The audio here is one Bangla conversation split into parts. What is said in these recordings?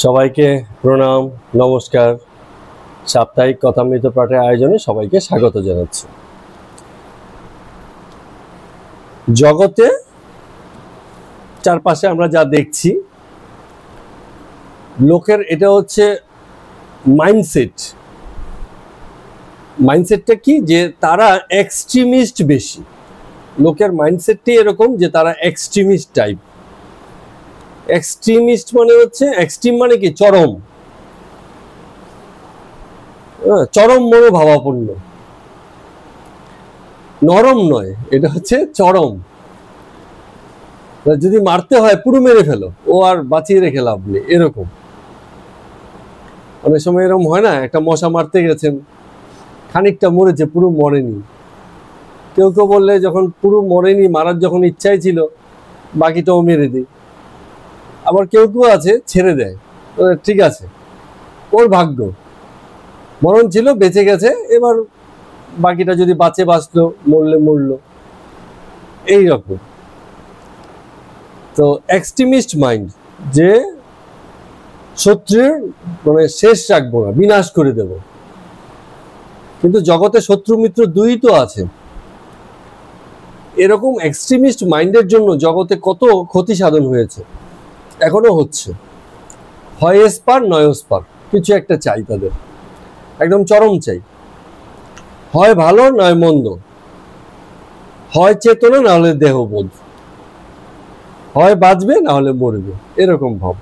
সবাইকে প্রণাম, নমস্কার। সাপ্তাহিক কথামৃত পাঠের আয়োজনে সবাইকে স্বাগত জানাচ্ছি। জগতে চারপাশে আমরা যা দেখছি, লোকের এটা হচ্ছে মাইন্ডসেট। মাইন্ডসেটটা কি, যে তারা এক্সট্রিমিস্ট বেশি। লোকের মাইন্ডসেটটি এরকম যে তারা এক্সট্রিমিস্ট টাইপ। এক্সট্রিমিস্ট মানে হচ্ছে, এক্সট্রিম মানে কি, চরম, চরম মনোভাবাপন্ন। নরম নয়, এটা হচ্ছে চরম। যদি মারতে হয় পুরো মেরে ফেলো, ও আর বাঁচিয়ে রেখে লাভ নেই, এরকম। অনেক সময় এরকম হয় না, একটা মশা মারতে গেছেন, খানিকটা মরেছে, পুরো মরেনি। কেউ কেউ বললে যখন পুরো মরেনি, মারার যখন ইচ্ছাই ছিল, বাকিটাও মেরে দিই। আবার কেউ কেউ আছে ছেড়ে দেয়, ঠিক আছে, ওর ভাগ্য, মরণ ছিল, বেঁচে গেছে, এবার বাকিটা যদি বাঁচে বাঁচলো, মরলে মরলো, এইরকম। তো এক্সট্রিমিস্ট মাইন্ড, যে শত্রুর মানে শেষ রাখবো না, বিনাশ করে দেব। কিন্তু জগতে শত্রু মিত্র দুই তো আছে। এরকম এক্সট্রিমিস্ট মাইন্ডের জন্য জগতে কত ক্ষতি সাধন হয়েছে, এখনো হচ্ছে। হয় এসপার নয় ওসপার, কিছু একটা চাই তাদের, একদম চরম চাই। হয় ভালো নয় মন্দ, হয় চেতনা না হলে দেহবোধ, হয় বাঁচবে না হলে মরবে, এরকম ভাব।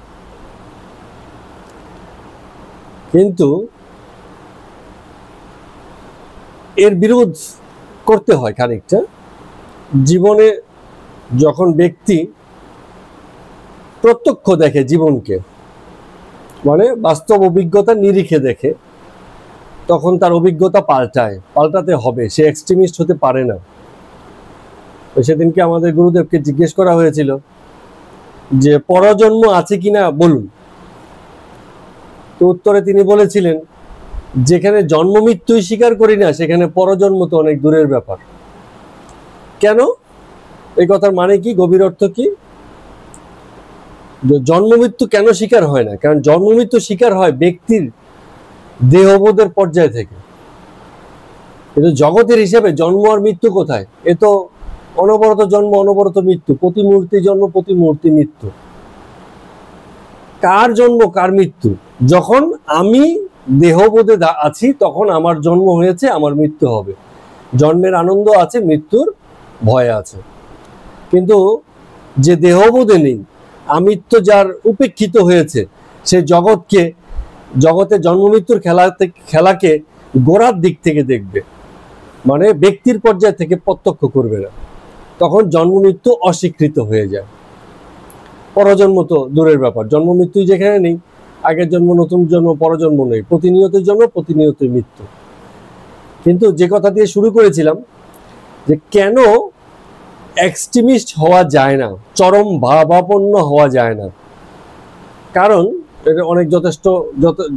কিন্তু এর বিরোধ করতে হয় খানিকটা। জীবনে যখন ব্যক্তি প্রত্যক্ষ দেখে জীবনকে, মানে বাস্তব অভিজ্ঞতা নিরিখে দেখে, তখন তার অভিজ্ঞতা পাল্টাতে হবে। সে এক্সট্রিমিস্ট হতে পারে না। সেদিনকে আমাদের গুরুদেবকে জিজ্ঞেস করা হয়েছিল যে পরজন্ম আছে কিনা বলুন। তো উত্তরে তিনি বলেছিলেন, যেখানে জন্ম মৃত্যুই স্বীকার করি না, সেখানে পরজন্ম তো অনেক দূরের ব্যাপার। কেন? এই কথার মানে কি, গভীর অর্থ কি? জন্ম মৃত্যু কেন স্বীকার হয় না? কারণ জন্ম মৃত্যু স্বীকার হয় ব্যক্তির দেহবোধের পর্যায় থেকে। কিন্তু জগতের হিসেবে জন্ম আর মৃত্যু কোথায়? এ তো অনবরত জন্ম, অনবরত মৃত্যু, প্রতি মুহূর্তে জন্ম, প্রতি মুহূর্তে মৃত্যু। কার জন্ম কার মৃত্যু? যখন আমি দেহবোধে আছি, তখন আমার জন্ম হয়েছে, আমার মৃত্যু হবে। জন্মের আনন্দ আছে, মৃত্যুর ভয় আছে। কিন্তু যে দেহবোধে নেই, আমিত্ব যার উপেক্ষিত হয়েছে, সে জগতে জন্ম মৃত্যুর খেলাকে গোড়ার দিক থেকে দেখবে, মানে ব্যক্তির পর্যায় থেকে প্রত্যক্ষ করবে না। তখন জন্ম মৃত্যু অস্বীকৃত হয়ে যায়। পরজন্ম তো দূরের ব্যাপার, জন্ম মৃত্যুই যেখানে নেই, আগের জন্ম নতুন জন্ম পরজন্ম নেই, প্রতিনিয়ত জন্ম, প্রতিনিয়ত মৃত্যু। কিন্তু যে কথা দিয়ে শুরু করেছিলাম, যে কেন এক্সট্রিমিস্ট হওয়া যায় না, চরম ভাবাপন্ন হওয়া যায় না, কারণ এটা অনেক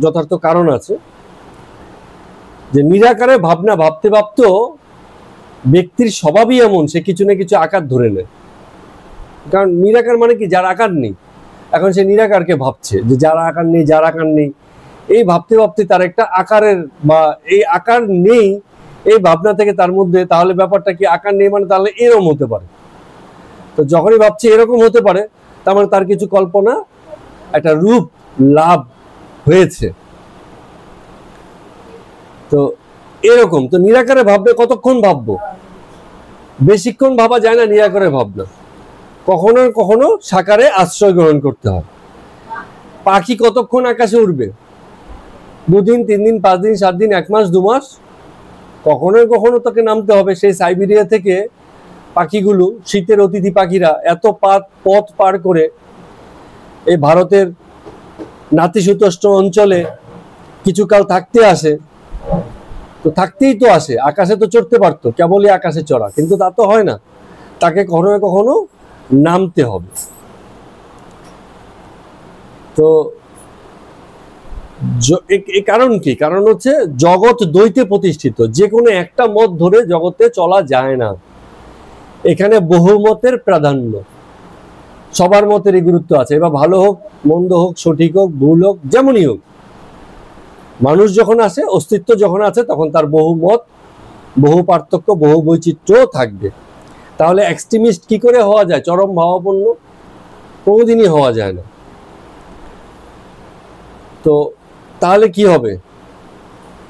যথার্থ কারণ আছে। যে নিরাকারে ভাবনা ভাবতে ভাবতেও ব্যক্তির স্বভাবই এমন, সে কিছু না কিছু আকার ধরে নেয়। কারণ নিরাকার মানে কি, যার আকার নেই। এখন সে নিরাকারকে ভাবছে, যে যার আকার নেই, যার আকার নেই, এই ভাবতে ভাবতে তার একটা আকারের বা এই আকার নেই, এই ভাবনা থেকে তার মধ্যে, তাহলে ব্যাপারটা কি, আকার নেই মানে তাহলে এরকম হতে পারে। তো যখনই ভাবছে এরকম হতে পারে, তার মানে তার কিছু কল্পনা, একটা রূপ লাভ হয়েছে। তো এরকম তো নিরাকারে ভাববে, কতক্ষণ ভাববো? বেশিক্ষণ ভাবা যায় না নিরাকারে ভাবনা। কখনো কখনো সাকারে আশ্রয় গ্রহণ করতে হয়। পাখি কতক্ষণ আকাশে উড়বে? 2 দিন, 3 দিন, 5 দিন, 7 দিন, 1 মাস, 2 মাস। কখনো কখনো তাকে নামতে হবে। সেই সাইবেরিয়া থেকে পাখিগুলো, শীতের অতিথি পাখিরা, এত পথ পার করে এই ভারতের নাতিশীতোষ্ণ অঞ্চলে কিছুকাল থাকতে আসে। তো থাকতেই তো আসে, আকাশে তো চড়তে পারতো, কেবলই আকাশে চড়া, কিন্তু তা তো হয় না। তাকে কখনো কখনো নামতে হবে। তো কারণ কি? কারণ হচ্ছে জগৎ দ্বৈতে প্রতিষ্ঠিত। যে কোনো একটা মত ধরে জগতে চলা যায় না। এখানে বহুমতের প্রাধান্য। সবার মতেরই গুরুত্ব আছে, এবার ভালো হোক মন্দ হোক সঠিক হোক ভুল হোক যেমনই হোক, মানুষ যখন আসে, অস্তিত্ব যখন আছে, তখন তার বহু মত, বহু পার্থক্য, বহু বৈচিত্র্য থাকবে। তাহলে এক্সট্রিমিস্ট কি করে হওয়া যায়? চরম ভাবাপন্ন কোনোদিনই হওয়া যায় না। তো তাহলে কি হবে?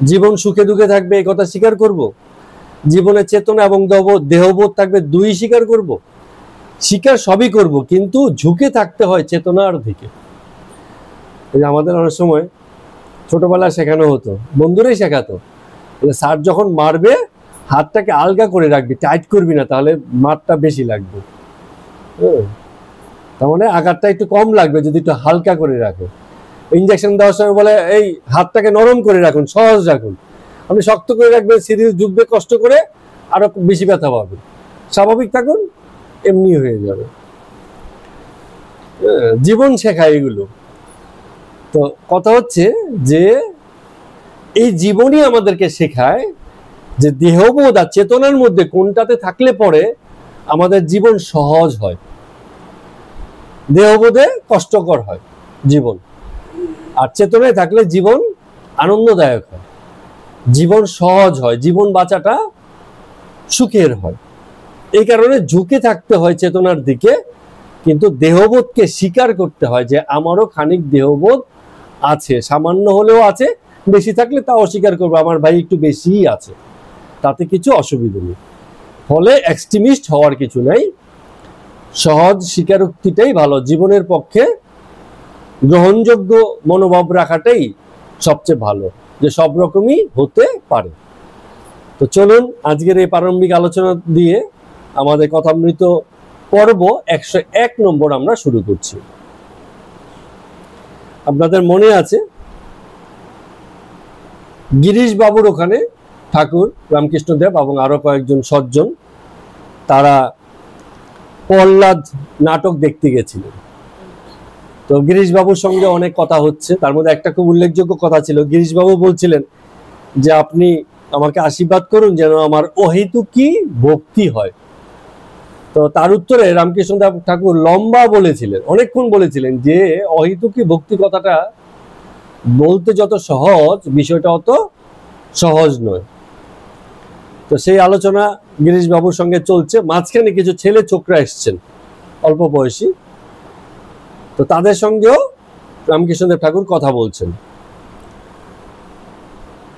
জীবন সুখে দুঃখে থাকবে এই কথা স্বীকার করব, জীবনে চেতনা এবং দেহবোধ থাকবে দুই স্বীকার করব, স্বীকার সবই করব, কিন্তু ঝুঁকে থাকতে হয় চেতনার দিকে। আমাদের অনেক সময় ছোটবেলায় শেখানো হতো, বন্ধুরাই শেখাতো, স্যার যখন মারবে হাতটাকে আলগা করে রাখবি, টাইট করবি না, তাহলে মারটা বেশি লাগবে। তার মানে আঘাতটা একটু কম লাগবে যদি একটু হালকা করে রাখে। ইনজেকশন দেওয়ার সময় বলে এই হাতটাকে নরম করে রাখুন, সহজ রাখুন। আপনি শক্ত করে রাখবেন, সিরিজ ঢুকবে কষ্ট করে, আরো বেশি ব্যথা পাবে। স্বাভাবিক থাকুন, এমনি হয়ে যাবে। জীবন শেখায় এগুলো। তো কথা হচ্ছে যে এই জীবনই আমাদেরকে শেখায় যে দেহবোধ আর চেতনার মধ্যে কোনটাতে থাকলে পরে আমাদের জীবন সহজ হয়। দেহবোধে কষ্টকর হয় জীবন, আর চেতনায় থাকলে জীবন আনন্দদায়ক হয়, জীবন সহজ হয়, জীবন বাঁচাটা সুখের হয়। এই কারণে ঝুঁকে থাকতে হয় চেতনার দিকে, কিন্তু দেহবোধকে স্বীকার করতে হয় যে আমারও খানিক দেহবোধ আছে, সামান্য হলেও আছে, বেশি থাকলে তা অস্বীকার করবো, আমার ভাই একটু বেশিই আছে, তাতে কিছু অসুবিধা নেই। ফলে এক্সট্রিমিস্ট হওয়ার কিছু নাই, সহজ স্বীকারোক্তিটাই ভালো। জীবনের পক্ষে গ্রহণযোগ্য মনোভাব রাখাটাই সবচেয়ে ভালো, যে সব রকমই হতে পারে। তো চলুন আজকের এই প্রারম্ভিক আলোচনা দিয়ে আমাদের কথামৃত পর্ব 101 নম্বর আমরা শুরু করছি। আপনাদের মনে আছে গিরিশ বাবুর ওখানে ঠাকুর রামকৃষ্ণদেব এবং আরো কয়েকজন সজ্জন তারা প্রহ্লাদ নাটক দেখতে গেছিলেন। তো গিরিশ বাবুর সঙ্গে অনেক কথা হচ্ছে, তার মধ্যে একটা খুব উল্লেখযোগ্য কথা ছিল, গিরিশ বাবু বলছিলেন যে আপনি আমাকে আশীর্বাদ করুন যেন আমার অহেতুকী ভক্তি হয়। তো তার উত্তরে রামকৃষ্ণদেব ঠাকুর লম্বা বলেছিলেন, অনেকক্ষণ বলেছিলেন যে অহেতুকী ভক্তি কথাটা বলতে যত সহজ, বিষয়টা অত সহজ নয়। তো সেই আলোচনা গিরিশ বাবুর সঙ্গে চলছে, মাঝখানে কিছু ছেলে ছোকরা এসছেন অল্প বয়সী, তো তাদের সঙ্গেও রামকৃষ্ণদেব ঠাকুর কথা বলছেন।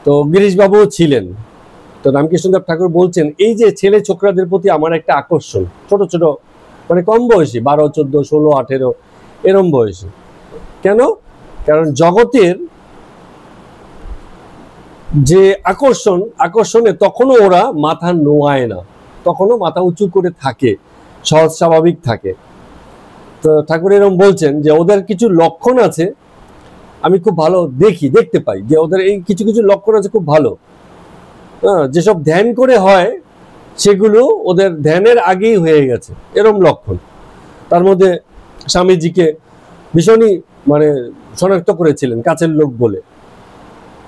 তো গিরিশ বাবু ছিলেন। তো রামকৃষ্ণদেব ঠাকুর বলছেন এই যে ছেলে ছোকরাদের প্রতি আমার একটা আকর্ষণ, ছোট ছোট মানে কম বয়সী, 12, 14, 16, 18 এরম বয়সী। কেন? কারণ জগতের যে আকর্ষণে তখনও ওরা মাথা নোয়ায় না, তখনও মাথা উঁচু করে থাকে, সহজ স্বাভাবিক থাকে। তো ঠাকুর এরকম বলছেন যে ওদের কিছু লক্ষণ আছে, আমি খুব ভালো দেখতে পাই যে ওদের এই কিছু কিছু লক্ষণ আছে খুব ভালো। যেসব ধ্যান করে হয় সেগুলো ওদের ধ্যানের আগেই হয়ে গেছে, এরম লক্ষণ। তার মধ্যে স্বামীজিকে ভীষণই মানে শনাক্ত করেছিলেন কাছের লোক বলে।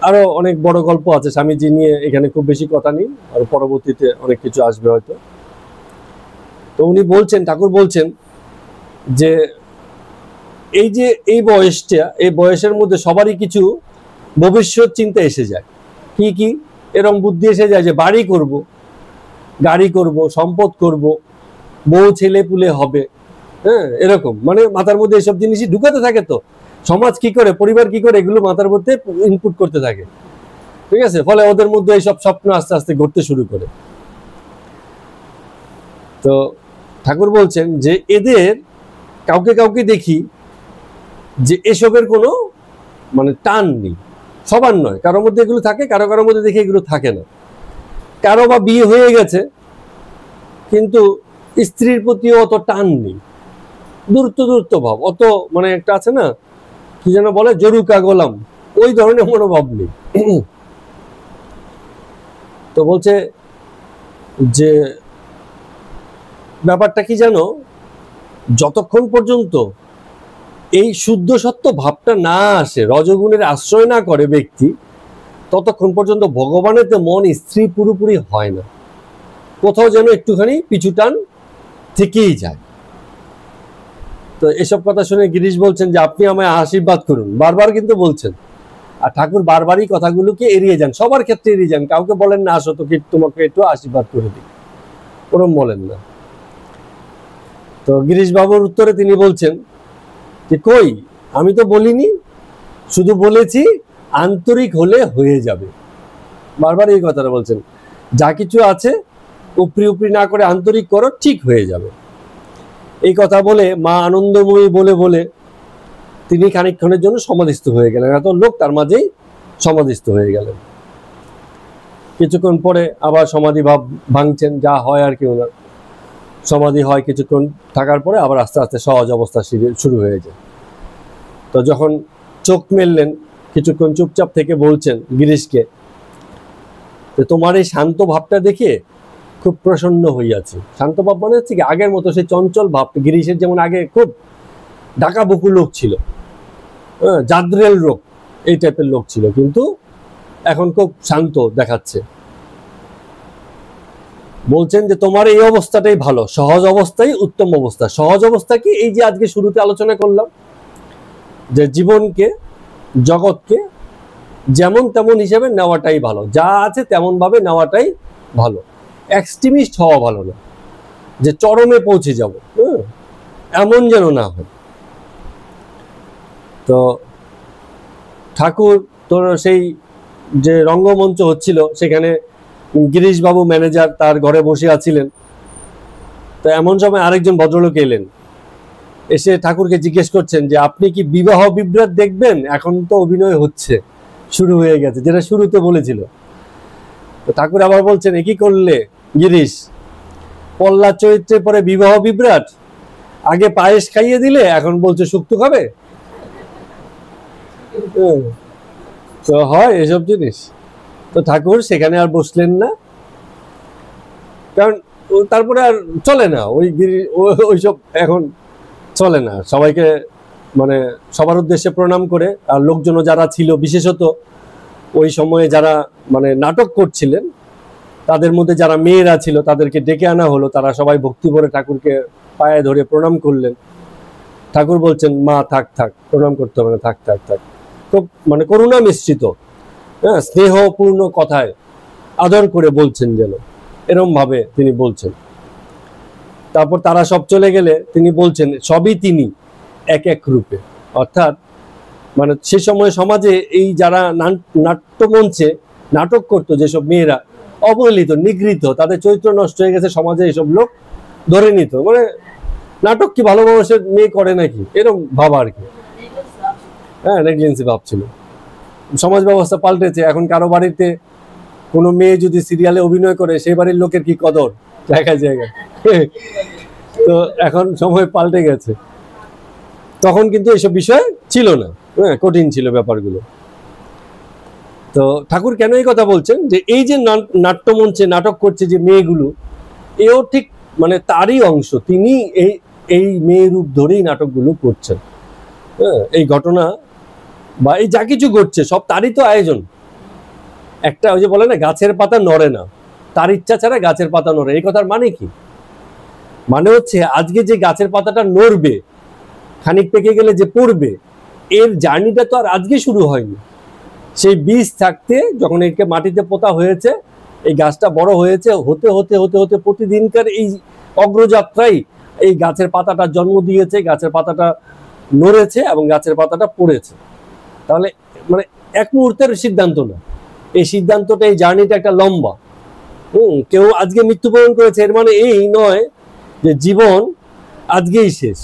আরো অনেক বড় গল্প আছে স্বামীজি নিয়ে, এখানে খুব বেশি কথা নেই, আর পরবর্তীতে অনেক কিছু আসবে হয়তো। তো উনি বলছেন, ঠাকুর বলছেন যে এই যে এই বয়সটা, এই বয়সের মধ্যে সবারই কিছু ভবিষ্যৎ চিন্তা এসে যায়। কি এরকম বুদ্ধি এসে যায় যে বাড়ি করব, গাড়ি করব, সম্পদ করব, বউ ছেলে পুলে হবে, হ্যাঁ, এরকম মানে মাথার মধ্যে এসব জিনিসই ঢুকাতে থাকে। তো সমাজ কি করে, পরিবার কি করে, এগুলো মাথার মধ্যে ইনপুট করতে থাকে, ঠিক আছে? ফলে ওদের মধ্যে এইসব স্বপ্ন আস্তে আস্তে ঘটতে শুরু করে। তো ঠাকুর বলছেন যে এদের কাউকে দেখি যে এসবের কোনো মানে টান নেই, সবার নয়, কারোর মধ্যে এগুলো থাকে, কারোর মধ্যে দেখে এগুলো থাকে না। কারো বা বিয়ে হয়ে গেছে কিন্তু স্ত্রীর প্রতিও অত টান নেই, দূরত্ব ভাব, অত মানে একটা আছে না কি যেন বলে জরুকা গোলাম, ওই ধরনের মনোভাব নেই। তো বলছে যে ব্যাপারটা কি জানো, যতক্ষণ পর্যন্ত এই শুদ্ধ সত্য ভাবটা না আসে, রজগুণের আশ্রয় না করে ব্যক্তি, ততক্ষণ পর্যন্ত ভগবানেতে মন স্ত্রী পুরোপুরি হয় না, কোথাও যেন একটুখানি পিছু টান থেকেই যায়। তো এসব কথা শুনে গিরিশ বলছেন যে আপনি আমায় আশীর্বাদ করুন, বারবার কিন্তু বলছেন। আর ঠাকুর বারবারই কথাগুলোকে এড়িয়ে যান, সবার ক্ষেত্রে এড়িয়ে যান, কাউকে বলেন না আসো তো তোমাকে একটু আশীর্বাদ করে দিই, ওরম বলেন না। তো গিরিশ বাবুর উত্তরে তিনি বলছেন যে কই, আমি তো বলিনি, শুধু বলেছি আন্তরিক হলে হয়ে যাবে। বারবার এই কথাটা বলছেন, যা কিছু আছে উপরি উপরি না করে আন্তরিক করো, ঠিক হয়ে যাবে। এই কথা বলে মা আনন্দময়ী বলে বলে তিনি খানিকক্ষণের জন্য সমাধিস্থ হয়ে গেলেন। এত লোক তার মাঝেই সমাধিস্থ হয়ে গেলেন। কিছুক্ষণ পরে আবার সমাধি ভাব ভাঙছেন, যা হয় আর কি, ওনার সমাধি হয়। কিছুক্ষণ থাকার পরে আবার আস্তে আস্তে সহজ অবস্থা শুরু হয়ে যায়। তো যখন চোখ মেললেন, কিছুক্ষণ চুপচাপ থেকে বলছেন গিরিশকে, তোমার এই শান্ত ভাবটা দেখে খুব প্রসন্ন হইয়াছি। শান্ত ভাব মানে হচ্ছে কি, আগের মতো সেই চঞ্চল ভাব। গিরিশের যেমন আগে খুব ডাকাবুকু লোক ছিল, জাদ্রেল রোগ, এই টাইপের লোক ছিল, কিন্তু এখন খুব শান্ত দেখাচ্ছে। বলছেন যে তোমার এই অবস্থাটাই ভালো, সহজ অবস্থাই উত্তম অবস্থা। সহজ অবস্থা কি, এই যে আজকে শুরুতে আলোচনা করলাম, যে জীবনকে, জগৎকে যেমন তেমন হিসেবে নেওয়াটাই ভালো, যা আছে তেমন ভাবে নেওয়াটাই ভালো। এক্সট্রিমিস্ট হওয়া ভালো না, যে চরমে পৌঁছে যাব, এমন যেন না হয়। তো ঠাকুর তোর সেই যে রঙ্গমঞ্চ হচ্ছিল, সেখানে গিরিশ বাবু ম্যানেজার তার ঘরে বসে আছিলেন। তো এমন সময় আরেকজন ভদ্রলোক এলেন, এসে ঠাকুরকে জিজ্ঞেস করছেন যে আপনি কি বিবাহ বিভ্রাট দেখবেন? এখন তো অভিনয় হচ্ছে, শুরু হয়ে গেছে, যেটা শুরুতে বলেছিল। তো ঠাকুর আবার বলছেন, এ কি করলে গিরিশ, পল্লাদ চরিত্রের পরে বিবাহ বিভ্রাট? আগে পায়েস খাইয়ে দিলে, এখন বলছে শুক্তো খাবে? তো হয় এসব জিনিস। তো ঠাকুর সেখানে আর বসলেন না, কারণ তারপরে আর চলে না ওইসব, এখন চলে না। সবাইকে মানে সবার উদ্দেশ্যে প্রণাম করে, আর লোকজনও যারা ছিল, বিশেষত ওই সময়ে যারা মানে নাটক করছিলেন, তাদের মধ্যে যারা মেয়েরা ছিল তাদেরকে ডেকে আনা হলো। তারা সবাই ভক্তি ভরে ঠাকুরকে পায়ে ধরে প্রণাম করলেন। ঠাকুর বলছেন, মা থাক থাক, প্রণাম করতে হবে না, থাক থাক থাক। খুব মানে করুণা মিশ্রিত, হ্যাঁ, স্নেহপূর্ণ কথায় আদর করে বলছেন, যেন এরম ভাবে তিনি বলছেন। তারপর তারা সব চলে গেলে তিনি বলছেন, সবই তিনি এক এক রূপে। অর্থাৎ মানে সে সময় সমাজে এই যারা নাট্যমঞ্চে নাটক করতো, যেসব মেয়েরা অবহেলিত, নিগৃহীত, তাদের চরিত্র নষ্ট হয়ে গেছে, সমাজে এইসব লোক ধরে নিত, মানে নাটক কি ভালো মানুষের মেয়ে করে নাকি, এরকম ভাবা আর কি। হ্যাঁ, নেগলিজেন্সি ভাব ছিল। সমাজ ব্যবস্থা পাল্টেছে, এখন কারো বাড়িতে কোনো মেয়ে যদি সিরিয়ালে অভিনয় করে, সেই বাড়ির লোকের কি কদর জায়গায় জায়গায়। তো এখন সময় পাল্টে গেছে, তখন কিন্তু এইসব বিষয় ছিল না, হ্যাঁ, কঠিন ছিল ব্যাপারগুলো। তো ঠাকুর কেন এই কথা বলছেন, যে এই যে নাট্যমঞ্চে নাটক করছে যে মেয়েগুলো, এও ঠিক মানে তারই অংশ। তিনি এই মেয়ে রূপ ধরেই নাটকগুলো করছেন। হ্যাঁ, এই ঘটনা বা এই যা কিছু ঘটছে সব তারই তো আয়োজন। একটা ওই যে বলে না, গাছের পাতা নড়ে না, তার ইচ্ছা ছাড়া গাছের পাতা নড়ে। এই কথার মানে কি? মানে হচ্ছে আজকে যে গাছের পাতাটা নড়বে, খানিক পেকে গেলে যে পড়বে, এর জার্নিটা তো আর আজকে শুরু হয়নি। সেই বীজ থাকতে যখন একে মাটিতে পোতা হয়েছে, এই গাছটা বড় হয়েছে, হতে হতে হতে হতে প্রতিদিনকার এই অগ্রযাত্রাই এই গাছের পাতাটা জন্ম দিয়েছে, গাছের পাতাটা নড়েছে এবং গাছের পাতাটা পড়েছে। তাহলে মানে এক মুহূর্তের সিদ্ধান্ত না, এই সিদ্ধান্তটা, এই জার্নিটা একটা লম্বা। কেউ আজকে মৃত্যুবরণ করেছে, এর মানে এই নয় যে জীবন আজকেই শেষ।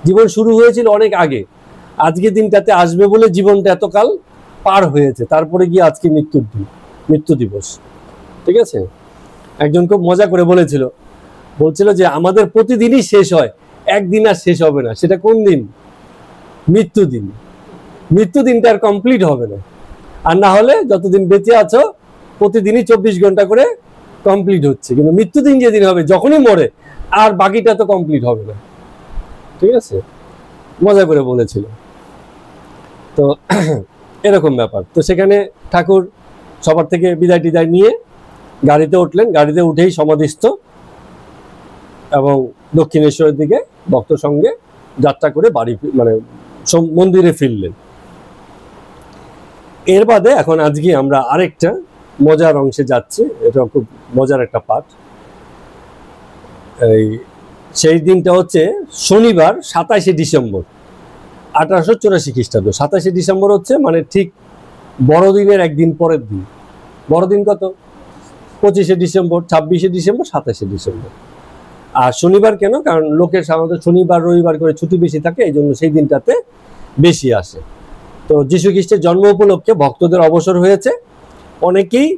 জীবন শুরু হয়েছিল অনেক আগে, আজকে দিনটাতে আসবে বলে জীবনটা এতকাল পার হয়েছে, তারপরে গিয়ে আজকে মৃত্যু দিবস। ঠিক আছে? একজন খুব মজা করে বলছিল যে আমাদের প্রতিদিনই শেষ হয়, একদিন আর শেষ হবে না। সেটা কোন দিন? মৃত্যুদিন। মৃত্যুদিনটা আর কমপ্লিট হবে না। আর না হলে যতদিন বেঁচে আছো প্রতিদিনই 24 ঘন্টা করে কমপ্লিট হচ্ছে, কিন্তু মৃত্যুদিন যেদিন হবে, যখনই মরে, আর বাকিটা তো কমপ্লিট হবে না। ঠিক আছে? মজা করে বলেছিল। তো এরকম ব্যাপার। তো সেখানে ঠাকুর সবার থেকে বিদায় টিদায় নিয়ে গাড়িতে উঠলেন। গাড়িতে উঠেই সমাধিস্থ এবং দক্ষিণেশ্বরের দিকে ভক্ত সঙ্গে যাত্রা করে বাড়ি মানে মন্দিরে ফিরলেন। এর বাদে এখন আজকে আমরা আরেকটা মজার অংশে যাচ্ছি, এটা খুব মজার একটা পাঠ। এই সেই দিনটা হচ্ছে শনিবার 27শে ডিসেম্বর 1884 খ্রিস্টাব্দ। 27শে ডিসেম্বর হচ্ছে মানে ঠিক বড়দিনের একদিন পরের দিন। বড়দিন কত? 25শে ডিসেম্বর, 26শে ডিসেম্বর, 27শে ডিসেম্বর। আর শনিবার কেন? কারণ লোকের সাধারণত শনিবার রবিবার করে ছুটি বেশি থাকে, এই জন্য সেই দিনটাতে বেশি আসে। তো যীশু খ্রিস্টের জন্ম উপলক্ষে ভক্তদের অবসর হয়েছে, অনেকেই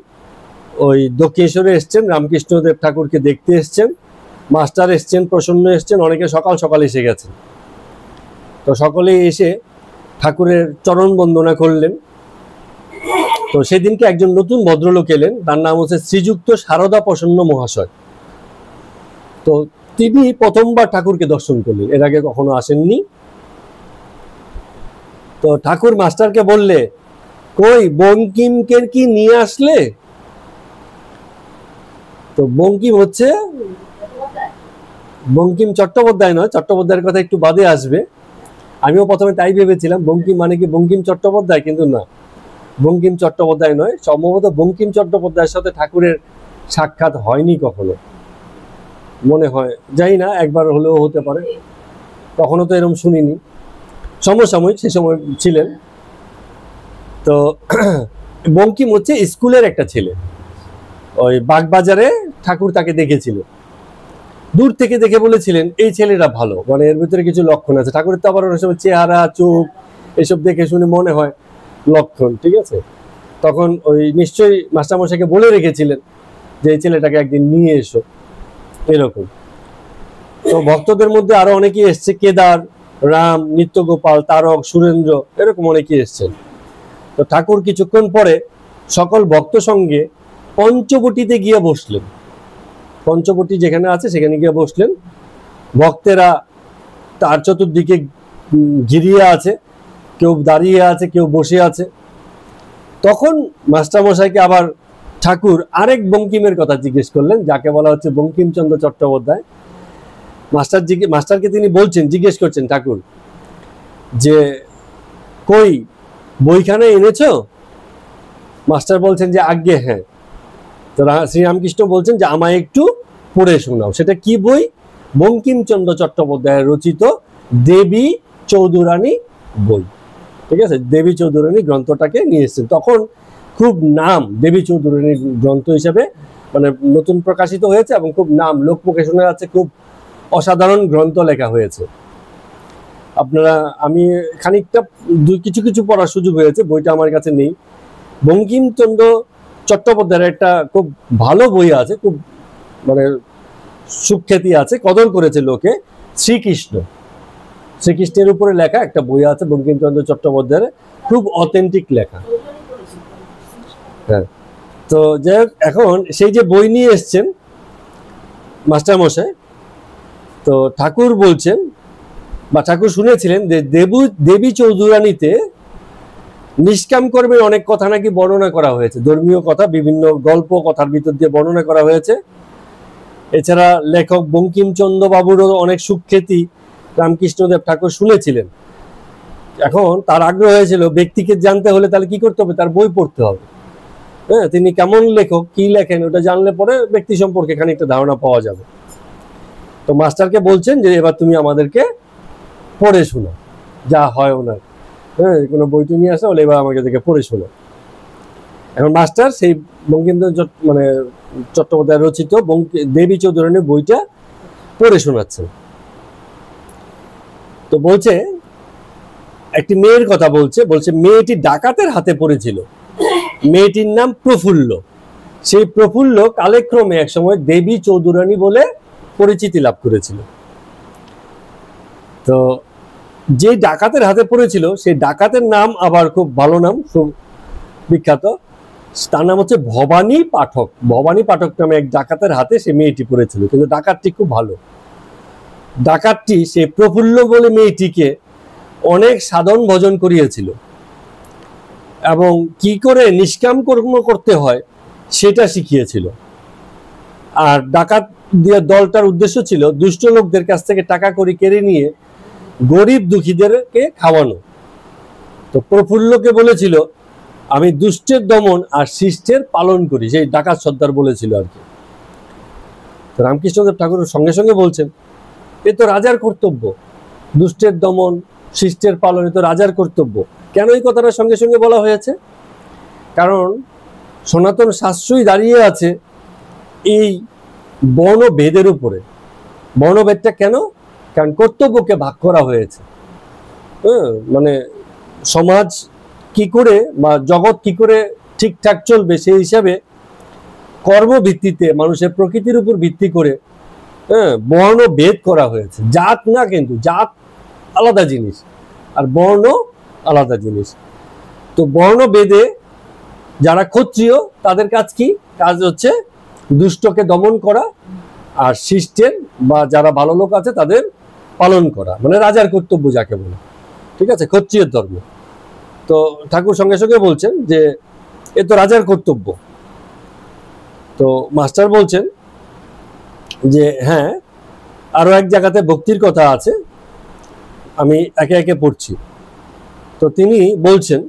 ওই দক্ষিণেশ্বরে এসছেন, রামকৃষ্ণদেব ঠাকুরকে দেখতে এসছেন, মাস্টার এসছেন, প্রসন্ন এসছেন, অনেকে সকাল সকাল এসে গেছেন। তো সকলেই এসে ঠাকুরের চরণ বন্দনা করলেন। তো সেদিনকে একজন নতুন ভদ্রলোক এলেন, তার নাম হচ্ছে শ্রীযুক্ত সারদা প্রসন্ন মহাশয়। তো তিনি প্রথমবার ঠাকুরকে দর্শন করলেন, এর আগে কখনো আসেননি। তো ঠাকুর মাস্টারকে বললে, কই বঙ্কিমকে কি নিয়ে আসলে? তো বঙ্কিম হচ্ছে বঙ্কিম চট্টোপাধ্যায় নয়, চট্টোপাধ্যায়ের কথা একটু বাদে আসবে। আমিও প্রথমে তাই ভেবেছিলাম, বঙ্কিম মানে কি বঙ্কিম চট্টোপাধ্যায়, কিন্তু না, বঙ্কিম চট্টোপাধ্যায় নয়। সম্ভবত বঙ্কিম চট্টোপাধ্যায়ের সাথে ঠাকুরের সাক্ষাৎ হয়নি কখনো, মনে হয়, জানি না, একবার হলেও হতে পারে, কখনো তো এরকম শুনিনি। সমসাময়িক সে সময় ছিলেন। তো বঙ্কিম হচ্ছে স্কুলের একটা ছেলে, ওই বাগবাজারে ঠাকুর তাকে দেখেছিল, দূর থেকে দেখে বলেছিলেন এই ছেলেটা ভালো, মানে এর ভিতরে কিছু লক্ষণ আছে। ঠাকুরের তো আবার অনেক সময় চেহারা, চোখ এসব দেখে শুনে মনে হয় লক্ষণ, ঠিক আছে। তখন ওই নিশ্চয়ই মাস্টারমশাইকে বলে রেখেছিলেন যে এই ছেলেটাকে একদিন নিয়ে এসো, এরকম। তো ভক্তদের মধ্যে আরো অনেকেই এসছে, কেদার, রাম, নিত্যগোপাল, তারক, সুরেন্দ্র, এরকম অনেকেই এসছেন। তো ঠাকুর কিছুক্ষণ পরে সকল ভক্ত সঙ্গে পঞ্চবটিতে গিয়ে বসলেন। পঞ্চবটি যেখানে আছে সেখানে গিয়ে বসলেন। ভক্তেরা তার চতুর্দিকে ঘিরিয়ে আছে, কেউ দাঁড়িয়ে আছে, কেউ বসে আছে। তখন মাস্টারমশাইকে আবার ঠাকুর আরেক বঙ্কিমের কথা জিজ্ঞেস করলেন, যাকে বলা হচ্ছে বঙ্কিমচন্দ্র চট্টোপাধ্যায়। মাস্টারকে তিনি বলছেন, জিজ্ঞেস করছেন ঠাকুর যে কই বইখানে এনেছো? মাস্টার বলছেন যে আজ্ঞে হ্যাঁ। তো শ্রীরামকৃষ্ণ বলছেন যে আমায় একটু পড়ে শোনাও। সেটা কি বই? বঙ্কিমচন্দ্র চট্টোপাধ্যায়ের রচিত দেবী চৌধুরানী বই, ঠিক আছে। দেবী চৌধুরানী গ্রন্থটাকে নিয়ে এসেছেন। তখন খুব নাম দেবী চৌধুরানী গ্রন্থ হিসেবে, মানে নতুন প্রকাশিত হয়েছে এবং খুব নাম, লোকমুখে শোনা যাচ্ছে, খুব অসাধারণ গ্রন্থ লেখা হয়েছে। আপনারা, আমি খানিকটা কিছু কিছু পড়ার সুযোগ হয়েছে, বইটা আমার কাছে নেই। বঙ্কিমচন্দ্র চট্টোপাধ্যায়ের একটা খুব ভালো বই আছে, খুব মানে সুখ্যাতি আছে, কদর করেছে লোকে, শ্রীকৃষ্ণের উপরে লেখা একটা বই আছে বঙ্কিমচন্দ্র চট্টোপাধ্যায়ের, খুব অথেন্টিক লেখা। হ্যাঁ, তো যাই হোক, এখন সেই যে বই নিয়ে এসছেন মাস্টারমশাই, তো ঠাকুর বলছেন বা ঠাকুর শুনেছিলেন যে দেবী চৌধুরানীতে নিষ্কাম কর্মের অনেক কথা নাকি বর্ণনা করা হয়েছে, ধর্মীয় কথা, বিভিন্ন গল্প কথার ভিতর দিয়ে বর্ণনা করা হয়েছে। এছাড়া লেখক বঙ্কিমচন্দ্র বাবুরও অনেক সুখ্যাতি রামকৃষ্ণদেব ঠাকুর শুনেছিলেন। এখন তার আগ্রহ হয়েছিল ব্যক্তিকে জানতে হলে তাহলে কি করতে হবে, তার বই পড়তে হবে। হ্যাঁ, তিনি কেমন লেখক, কি লেখেন, ওটা জানলে পরে ব্যক্তি সম্পর্কে খানিকটা ধারণা পাওয়া যাবে। তো মাস্টারকে বলছেন যে এবার তুমি আমাদেরকে পড়ে শোনো, যা হয় ওনার। হ্যাঁ, কোনো বইটি নিয়ে আসা হলে এবার আমাকে দেখে পড়ে শোনো। এখন মাস্টার সেই বঙ্কিমচন্দ্র মানে চট্টোপাধ্যায় রচিত দেবী চৌধুরানীর বইটা পড়ে শোনাচ্ছেন। তো বলছে, একটি মেয়ের কথা বলছে মেয়েটি ডাকাতের হাতে পড়েছিল। মেয়েটির নাম প্রফুল্ল। সেই প্রফুল্ল কালেক্রমে একসময় দেবী চৌধুরানী বলে পরিচিতি লাভ করেছিল। তো যে ডাকাতের হাতে পড়েছিল সেই ডাকাতের নাম আবার খুব ভালো নাম, খুব বিখ্যাত। তার নাম হচ্ছে ভবানী পাঠক। ভবানী পাঠক নামে এক ডাকাতের হাতে সে মেয়েটি পড়েছিল, কিন্তু ডাকাতটি খুব ভালো। ডাকাতটি সে প্রফুল্ল বলে মেয়েটিকে অনেক সাধন ভজন করিয়েছিল এবং কি করে নিষ্কাম কর্ম করতে হয় সেটা শিখিয়েছিল। আর ডাকাত দিয়ে দলটার উদ্দেশ্য ছিল দুষ্ট লোকদের কাছ থেকে টাকা কড়ি কেড়ে নিয়ে গরিব দুঃখীদেরকে খাওয়ানো। তো প্রফুল্লকে বলেছিল আমি দুষ্টের দমন আর শিষ্টের পালন করি, সেই ডাকাত সর্দার বলেছিল আর কি। তো রামকৃষ্ণদেব ঠাকুর সঙ্গে সঙ্গে বলছেন এ তো রাজার কর্তব্য, দুষ্টের দমন শিষ্টের পালন এ তো রাজার কর্তব্য। কেন এই কথাটা সঙ্গে সঙ্গে বলা হয়েছে? কারণ সনাতন শাস্ত্রই দাঁড়িয়ে আছে এই বর্ণভেদের উপরে। বর্ণভেদটা কেন? কারণ কর্তব্যকে ভাগ করা হয়েছে। মানে সমাজ কি করে বা জগৎ কি করে ঠিকঠাক চলবে সেই হিসাবে কর্মভিত্তিতে মানুষের প্রকৃতির উপর ভিত্তি করে বর্ণভেদ করা হয়েছে। জাত না, কিন্তু জাত আলাদা জিনিস আর বর্ণ আলাদা জিনিস। তো বর্ণভেদে যারা ক্ষত্রিয় তাদের কাজ কি? কাজ হচ্ছে দুষ্টকে দমন করা আর শিষ্টের বা যারা ভালো লোক আছে তাদের পালন করা, মানে রাজার কর্তব্য যাকে বলে। ঠিক আছে, ক্ষত্রিয় ধর্ম। তো ঠাকুর সঙ্গে সঙ্গে বলছেন যে এ তো রাজার কর্তব্য। তো মাস্টার বলছেন যে হ্যাঁ, আরো এক জায়গাতে ভক্তির কথা আছে, আমি একে একে পড়ছি। তো তিনি বলছেন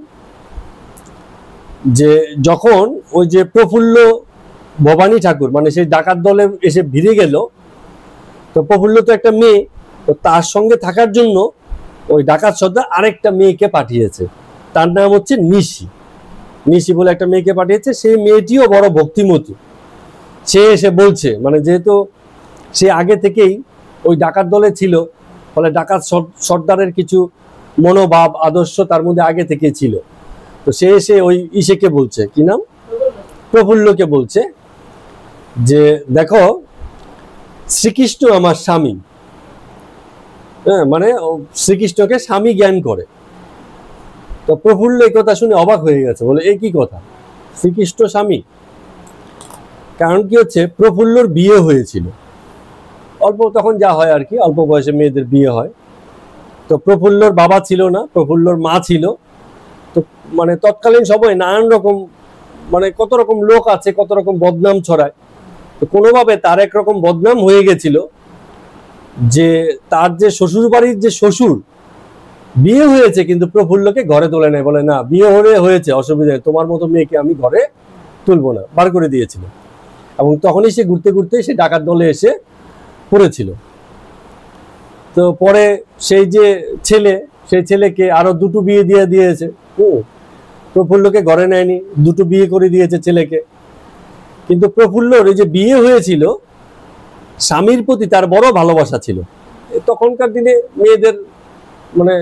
যে যখন ওই যে প্রফুল্ল ভবানী ঠাকুর মানে সেই ডাকাত দলে এসে ভিড়ে গেল, তো প্রফুল্ল তো একটা মেয়ে, তো তার সঙ্গে থাকার জন্য ওই ডাকাত সর্দার আরেকটা মেয়েকে পাঠিয়েছে, তার নাম হচ্ছে নিশি। নিশি বলে একটা মেয়েকে পাঠিয়েছে। সেই মেয়েটিও বড় ভক্তিমতী। সে এসে বলছে, মানে যেহেতু সে আগে থেকেই ওই ডাকাত দলে ছিল, ফলে ডাকাত সর্দারের কিছু মনোভাব আদর্শ তার মধ্যে আগে থেকে ছিল। তো সে এসে ওই ইসেকে বলছে, কি নাম, প্রফুল্লকে বলছে যে দেখো শ্রীকৃষ্ণ আমার স্বামী। হ্যাঁ, মানে শ্রীকৃষ্ণকে স্বামী জ্ঞান করে। তো প্রফুল্ল এই কথা শুনে অবাক হয়ে গেছে, বলে এই কি কথা, শ্রীকৃষ্ণ স্বামী? কারণ কি হচ্ছে, প্রফুল্লর বিয়ে হয়েছিল অল্প, তখন যা হয় আর কি, অল্প বয়সে মেয়েদের বিয়ে হয়। তো প্রফুল্লর বাবা ছিল না, প্রফুল্লর মা ছিল। তো মানে তৎকালীন সময়ে নানান রকম মানে কত রকম লোক আছে, কত রকম বদনাম ছড়ায়। তো কোনোভাবে তার একরকম বদনাম হয়ে গেছিল যে তার যে শ্বশুর বাড়ির যে শ্বশুর বিয়ে হয়েছে কিন্তু প্রফুল্লকে ঘরে তোলে নেয়, বলে না বিয়ে হয়েছে অসুবিধা, তোমার মতো মেয়েকে আমি ঘরে তুলবো না, বার করে দিয়েছিল। এবং তখনই সে ঘুরতে ঘুরতে সে ডাকাত দলে এসে পড়েছিল। তো পরে সেই যে ছেলে, সেই ছেলেকে আরো দুটো বিয়ে দিয়ে দিয়েছে। প্রফুল্লকে ঘরে নেয়নি, দুটো বিয়ে করে দিয়েছে ছেলেকে। কিন্তু প্রফুল্লর এই যে বিয়ে হয়েছিল, স্বামীর প্রতি তার বড় ভালোবাসা ছিল। তখনকার দিনে মেয়েদের মানে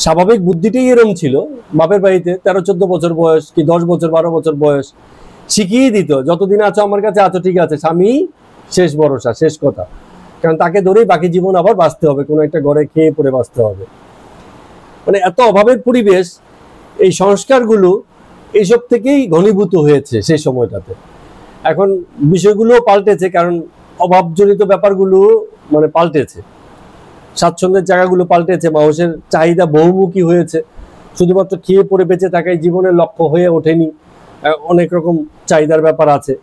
স্বাভাবিক বুদ্ধিটাই এরম ছিল, বাপের বাড়িতে 13-14 বছর বয়স কি 10 বছর 12 বছর বয়স শিখিয়ে দিত, যতদিন আছো আমার কাছে আছো ঠিক আছে, স্বামী শেষ ভরসা, শেষ কথা। কারণ তাকে ধরেই বাকি জীবন আবার বাঁচতে হবে, কোনো একটা ঘরে খেয়ে পরে বাঁচতে হবে। মানে এত অভাবের পরিবেশ, এই সংস্কারগুলো এইসব থেকেই ঘনীভূত হয়েছে সেই সময়টাতে। এখন বিষয়গুলো পাল্টেছে, কারণ অভাবজনিত ব্যাপারগুলো মানে পাল্টেছে, স্বাচ্ছন্দ্যের জায়গাগুলো পাল্টেছে, মানুষের চাহিদা বহুমুখী হয়েছে। শুধুমাত্র খেয়ে পরে বেঁচে থাকাই জীবনের লক্ষ্য হয়ে ওঠেনি, অনেক রকম চাহিদার ব্যাপার আছে,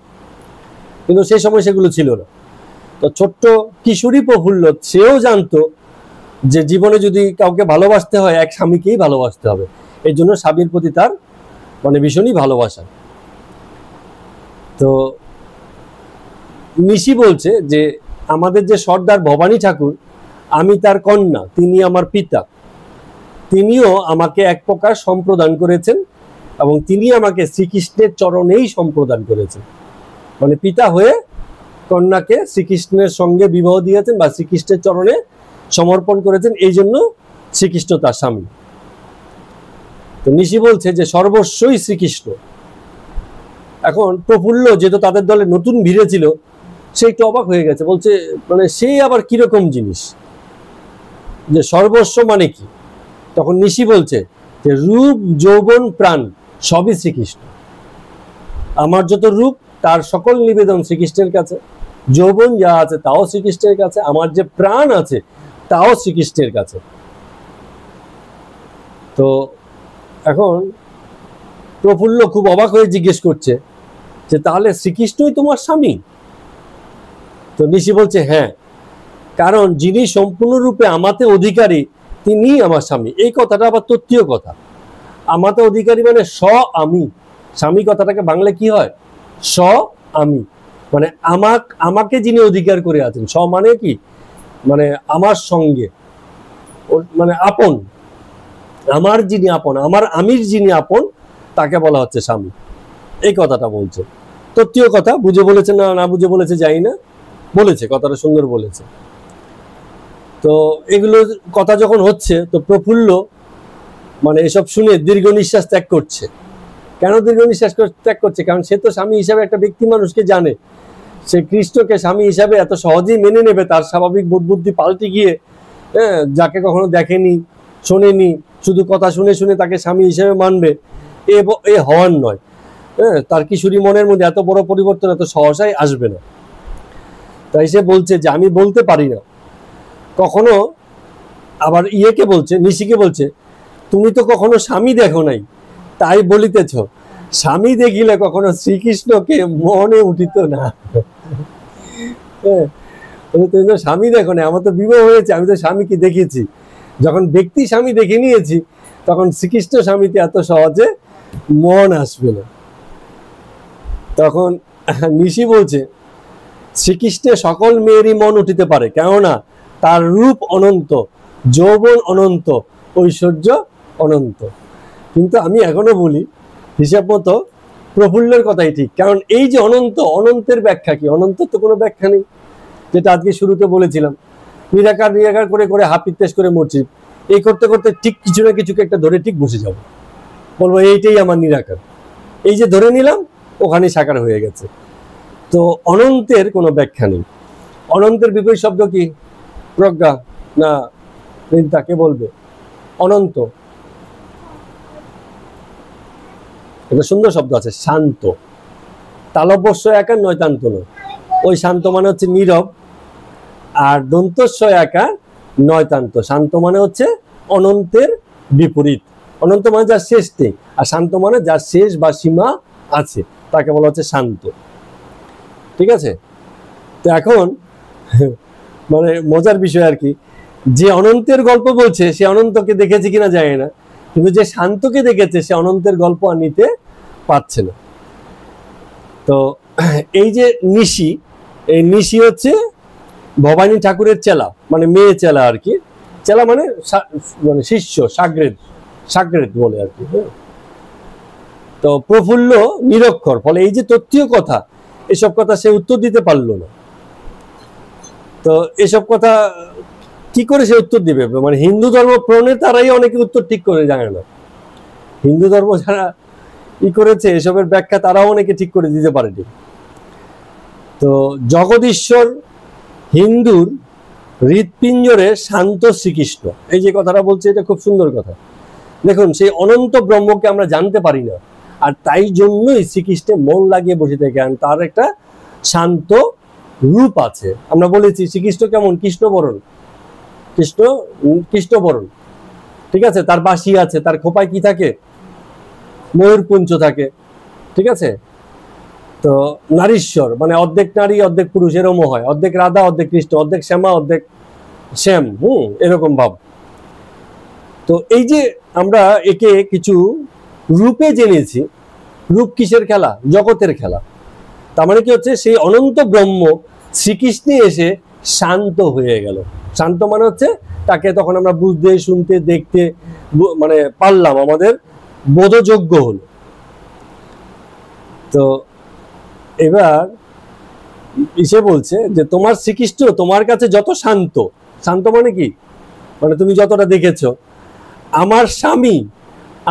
কিন্তু সেই সময় সেগুলো ছিল না। তো ছোট্ট কিশোরী প্রফুল্ল সেও জানতো যে জীবনে যদি কাউকে ভালোবাসতে হয় এক স্বামীকেই ভালোবাসতে হবে। এই জন্য স্বামীর প্রতি তার মানে ভীষণই ভালোবাসা। তো নিশি বলছে যে আমাদের যে সর্দার ভবানী ঠাকুর, আমি তার কন্যা, তিনি আমার পিতা, তিনিও আমাকে এক প্রকার সম্প্রদান করেছেন এবং তিনি আমাকে শ্রীকৃষ্ণের চরণেই সম্প্রদান করেছেন। মানে পিতা হয়ে কন্যাকে শ্রীকৃষ্ণের সঙ্গে বিবাহ দিয়েছেন বা শ্রীকৃষ্ণের চরণে সমর্পণ করেছেন, এই জন্য শ্রীকৃষ্ণ তার স্বামী। তো নিশি বলছে যে সর্বস্বই শ্রীকৃষ্ণ। এখন প্রফুল্ল যেহেতু তাদের দলে নতুন ভিড়ে ছিল, সে একটু অবাক হয়ে গেছে, বলছে মানে সেই আবার কিরকম জিনিস, যে সর্বস্ব মানে কি? তখন নিশি বলছে যে রূপ যৌবন প্রাণ সবই শ্রীকৃষ্ণ। আমার যত রূপ তার সকল নিবেদন শ্রীকৃষ্ণের কাছে, যৌবন যা আছে তাও শ্রীকৃষ্ণের কাছে, আমার যে প্রাণ আছে তাও শ্রীকৃষ্ণের কাছে। তো এখন প্রফুল্ল খুব অবাক হয়ে জিজ্ঞেস করছে যে তাহলে শ্রীকৃষ্ণই তোমার স্বামী? তো নিশি বলছে হ্যাঁ, কারণ যিনি সম্পূর্ণরূপে আমাতে অধিকারী তিনিই আমার স্বামী। এই কথাটা আবার তত্ত্বীয় কথা। আমাতে অধিকারী মানে আমি। স্বামী কথাটাকে বাংলায় কি হয়? আমি, মানে আমাকে যিনি অধিকার করে আছেন। মানে কি? মানে আমার সঙ্গে, মানে আপন, আমার যিনি আপন, আমার আমির যিনি আপন, তাকে বলা হচ্ছে স্বামী। এই কথাটা বলছে। তত্ত্বীয় কথা, বুঝে বলেছে না বুঝে বলেছে জানি না, বলেছে, কথাটা সুন্দর বলেছে। তো এগুলো কথা যখন হচ্ছে, তো প্রফুল্ল মানে এসব শুনে দীর্ঘ নিঃশ্বাস ত্যাগ করছে। কেন দীর্ঘ নিঃশ্বাস ত্যাগ করছে? কারণ সে তো স্বামী হিসাবে একটা ব্যক্তি মানুষকে জানে, সে কৃষ্ণকে স্বামী হিসাবে এত সহজেই মেনে নেবে। তার স্বাভাবিক বোধ বুদ্ধি পাল্টে গিয়ে, যাকে কখনো দেখেনি শোনেনি, শুধু কথা শুনে শুনে তাকে স্বামী হিসাবে মানবে, এ হওয়ার নয়। তার কিশোরী মনের মধ্যে এত বড় পরিবর্তন এত সহসাই আসবে না। তাই সে বলছে যে আমি বলতে পারি না। কখনো আবার ইয়েকে বলছে, নিশিকে বলছে, তুমি তো কখনো স্বামী দেখো নাই, তাই বলিতেছ, স্বামী দেখিলে কখনো শ্রীকৃষ্ণকে মনে উঠিত না। তুমি তো স্বামী দেখো না, আমার তো বিবাহ হয়েছে, আমি তো স্বামীকে দেখেছি। যখন ব্যক্তি স্বামী দেখে নিয়েছি, তখন শ্রীকৃষ্ণ স্বামীতে এত সহজে মন আসবে না। তখন নিশি বলছে, শ্রীকৃষ্ণের সকল মেয়েরই মন উঠিতে পারে, কেননা তার রূপ অনন্ত, যৌবন অনন্ত, ঐশ্বর্য অনন্ত। কিন্তু আমি এখনো বলি, হিসাব মতো প্রফুল্লের কথাই ঠিক। কারণ এই যে অনন্ত, অনন্তের ব্যাখ্যা কি? অনন্তের তো কোনো ব্যাখ্যা নেই, যেটা আজকে শুরুতে বলেছিলাম। নিরাকার করে করে হাপিত্তেশ করে মরছি। এই করতে করতে ঠিক কিছু না কিছুকে একটা ধরে ঠিক বসে যাব, বলবো এইটাই আমার নিরাকার। এই যে ধরে নিলাম, ওখানে সাকার হয়ে গেছে। তো অনন্তের কোনো ব্যাখ্যা নেই। অনন্তের বিপরীত শব্দ কি? প্রজ্ঞা না চিন্তা? কে বলবে? অনন্ত, এটা সুন্দর শব্দ আছে, শান্ত। তালব্যস্য একা নয়তান্ত নয়, ওই শান্ত মানে হচ্ছে নীরব, আর দন্তস্য একা নয়তান্ত। শান্ত মানে হচ্ছে অনন্তের বিপরীত। অনন্ত মানে যার শেষ নেই, আর শান্ত মানে যার শেষ বা সীমা আছে, তাকে বলা হচ্ছে শান্ত। ঠিক আছে? তো এখন মানে মজার বিষয় আর কি, যে অনন্তের গল্প বলছে সে অনন্তকে দেখেছে কিনা জানি না, কিন্তু যে শান্তকে দেখেছে সে অনন্তের গল্প আর নিতে পারছে না। তো এই যে নিশি, এই নিশি হচ্ছে ভবানী ঠাকুরের চেলা, মানে মেয়ে চেলা আর কি। চেলা মানে মানে শিষ্য, সাগ্রেদ বলে আর কি। তো প্রফুল্ল নিরক্ষর, ফলে এই যে তত্ত্বীয় কথা, এসব কথা সে উত্তর দিতে পারলো না। তো এসব কথা কি করে সে উত্তর দিবে? মানে হিন্দু ধর্ম প্রণেতারাই অনেকে উত্তর ঠিক করে জানে না। হিন্দু ধর্ম যারা করেছে এসবের ব্যাখ্যা তারাও অনেকে ঠিক করে দিতে পারেনি। তো জগদীশ্বর হিন্দুর হৃৎপিঞ্জরে শান্ত শ্রীকৃষ্ণ, এই যে কথাটা বলছে, এটা খুব সুন্দর কথা। দেখুন, সেই অনন্ত ব্রহ্মকে আমরা জানতে পারি না, আর তাই জন্যই শ্রীকৃষ্ণে মন লাগিয়ে বসে থাকে। তার একটা শান্ত রূপ আছে। আমরা বলেছি শ্রীকৃষ্ণ কেমন? কৃষ্ণবরণ, কৃষ্ণবরণ। ঠিক আছে? তার বাঁশি আছে, তার খোপায় কি থাকে? ময়ূরপুঞ্জ থাকে। ঠিক আছে? তো নারীশ্বর মানে অর্ধেক নারী অর্ধেক পুরুষ, এরকম হয়। অর্ধেক রাধা অর্ধেক কৃষ্ণ, অর্ধেক শ্যামা অর্ধেক শ্যাম, এরকম ভাব। তো এই যে আমরা একে কিছু রূপে জেনেছি, রূপ কিসের খেলা? জগতের খেলা। তার মানে কি হচ্ছে, সেই অনন্ত ব্রহ্ম শ্রীকৃষ্ণে এসে শান্ত হয়ে গেল। শান্ত মানে হচ্ছে তাকে তখন আমরা বুঝতে, শুনতে, দেখতে মানে পারলাম, আমাদের বোধযোগ্য হলো। তো এবার ইসে বলছে যে তোমার শ্রীকৃষ্ণ তোমার কাছে যত শান্ত, শান্ত মানে কি? মানে তুমি যতটা দেখেছো, আমার স্বামী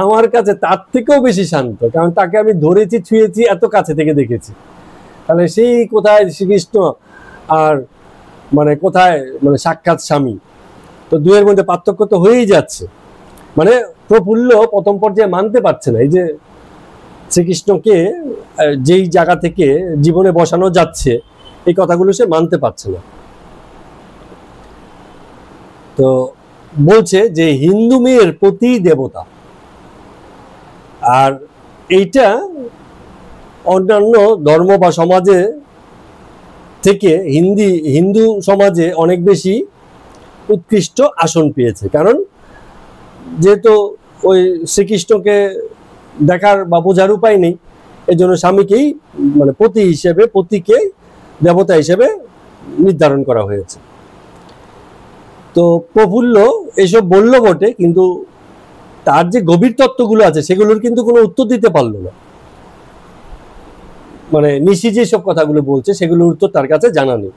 আমার কাছে তার থেকেও বেশি শান্ত, কারণ তাকে আমি ধরেছি, ছুঁয়েছি, এত কাছে থেকে দেখেছি। তাহলে সেই কোথায় শ্রীকৃষ্ণ আর মানে কোথায় মানে সাক্ষাৎ স্বামী? তো দুয়ের মধ্যে পার্থক্য তো হয়েই যাচ্ছে। মানে প্রফুল্ল প্রথম পর্যায়ে মানতে পারছে না এই যে শ্রীকৃষ্ণকে যেই জায়গা থেকে জীবনে বসানো যাচ্ছে, এই কথাগুলো সে মানতে পারছে না। তো বলছে যে হিন্দু মেয়ের প্রতি দেবতা, আর এইটা অন্যান্য ধর্ম বা সমাজে থেকে হিন্দু সমাজে অনেক বেশি উৎকৃষ্ট আসন পেয়েছে, কারণ যেহেতু ওই শ্রীকৃষ্ণকে দেখার বা বোঝার উপায় নেই, এই জন্য স্বামীকেই মানে পতিকে দেবতা হিসেবে নির্ধারণ করা হয়েছে। তো প্রফুল্ল এসব বলল বটে, কিন্তু তার যে গভীর তত্ত্বগুলো আছে সেগুলোর কিন্তু কোনো উত্তর দিতে পারলো না। মানে নিশি যেসব কথাগুলো বলছে সেগুলোর উত্তর তার কাছে জানা নেই।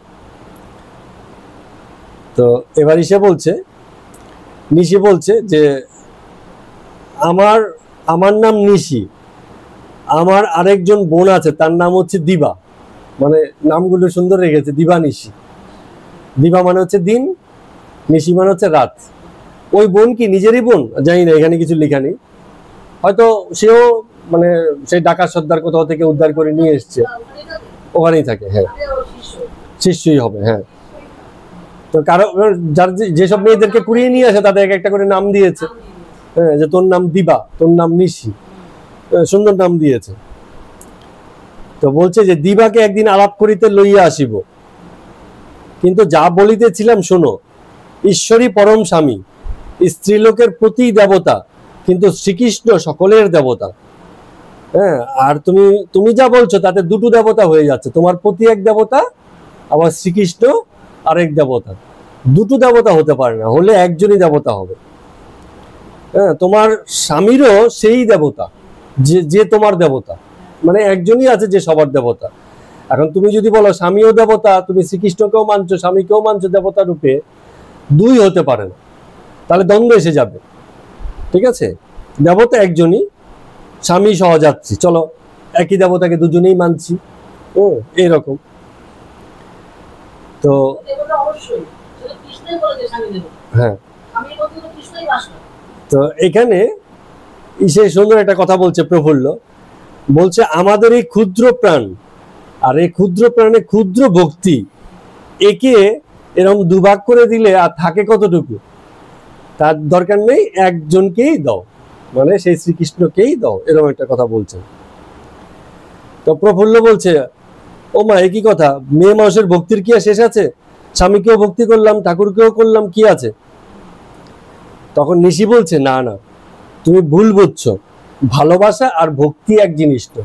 তো এবার নিশি বলছে যে আমার নাম নিশি, আমার আরেকজন বোন আছে, তার নাম হচ্ছে দিবা। মানে নামগুলো সুন্দর রেখেছে, দিবা নিশি। দিবা মানে হচ্ছে দিন, নিশি মানে হচ্ছে রাত। ওই বোন কি নিজেরই বোন জানি না, এখানে কিছু লেখা নেই। হয়তো সেও মানে সেই ডাকাত সর্দার কোথাও থেকে উদ্ধার করে নিয়ে এসছে, ওখানেই থাকে। হ্যাঁ, শিষ্যই হবে। হ্যাঁ, তো কারো যেসব মেয়েদেরকে কুড়িয়ে নিয়ে আসে তাদের একটা করে নাম দিয়েছে। হ্যাঁ, যে তোর নাম দিবা, তোর নাম নিশি, সুন্দর নাম দিয়েছে। তো বলছে যে দিবাকে একদিন আলাপ করিতে লইয়া আসিব, কিন্তু যা বলিতেছিলাম শোনো, ঈশ্বরই পরম স্বামী, স্ত্রীলোকের প্রতি দেবতা, কিন্তু শ্রীকৃষ্ণ সকলের দেবতা। হ্যাঁ, আর তুমি যা বলছো তাতে দুটো দেবতা হয়ে যাচ্ছে, তোমার প্রতি এক দেবতা, আবার শ্রীকৃষ্ণ আরেক দেবতা। দুটো দেবতা হতে পারে না, হলে একজনই দেবতা হবে। হ্যাঁ, তোমার স্বামীরও সেই দেবতা যে তোমার দেবতা, মানে একজনই আছে যে সবার দেবতা। এখন তুমি যদি বলো স্বামীও দেবতা, তুমি শ্রীকৃষ্ণকেও মানছো, স্বামীকেও মানছো দেবতা রূপে, দুই হতে পারে না, তাহলে দ্বন্দ্ব এসে যাবে। ঠিক আছে, দেবতা একজনই, স্বামী সহযাত্রী, চলো একই দেবতাকে দুজনেই মানছি। ও এরকম। তো হ্যাঁ, তো এখানে সুন্দর একটা কথা বলছে প্রফুল্ল, বলছে আমাদের এই ক্ষুদ্র প্রাণ আর এই ক্ষুদ্র প্রাণে ক্ষুদ্র ভক্তি, একে এরকম দুভাগ করে দিলে আর থাকে কতটুকু? তার দরকার নেই, একজনকেই দাও, মানে সেই শ্রীকৃষ্ণকেই দাও, এরকম একটা কথা বলছে। তো প্রফুল্ল বলছে ও মা, একই কথা, মেয়ে মানুষের ভক্তির কি আর শেষ আছে? স্বামীকেও ভক্তি করলাম, ঠাকুরকেও করলাম, কি আছে? তখন নিশি বলছে না না, তুমি ভুল বুঝছো, ভালোবাসা আর ভক্তি এক জিনিস তো।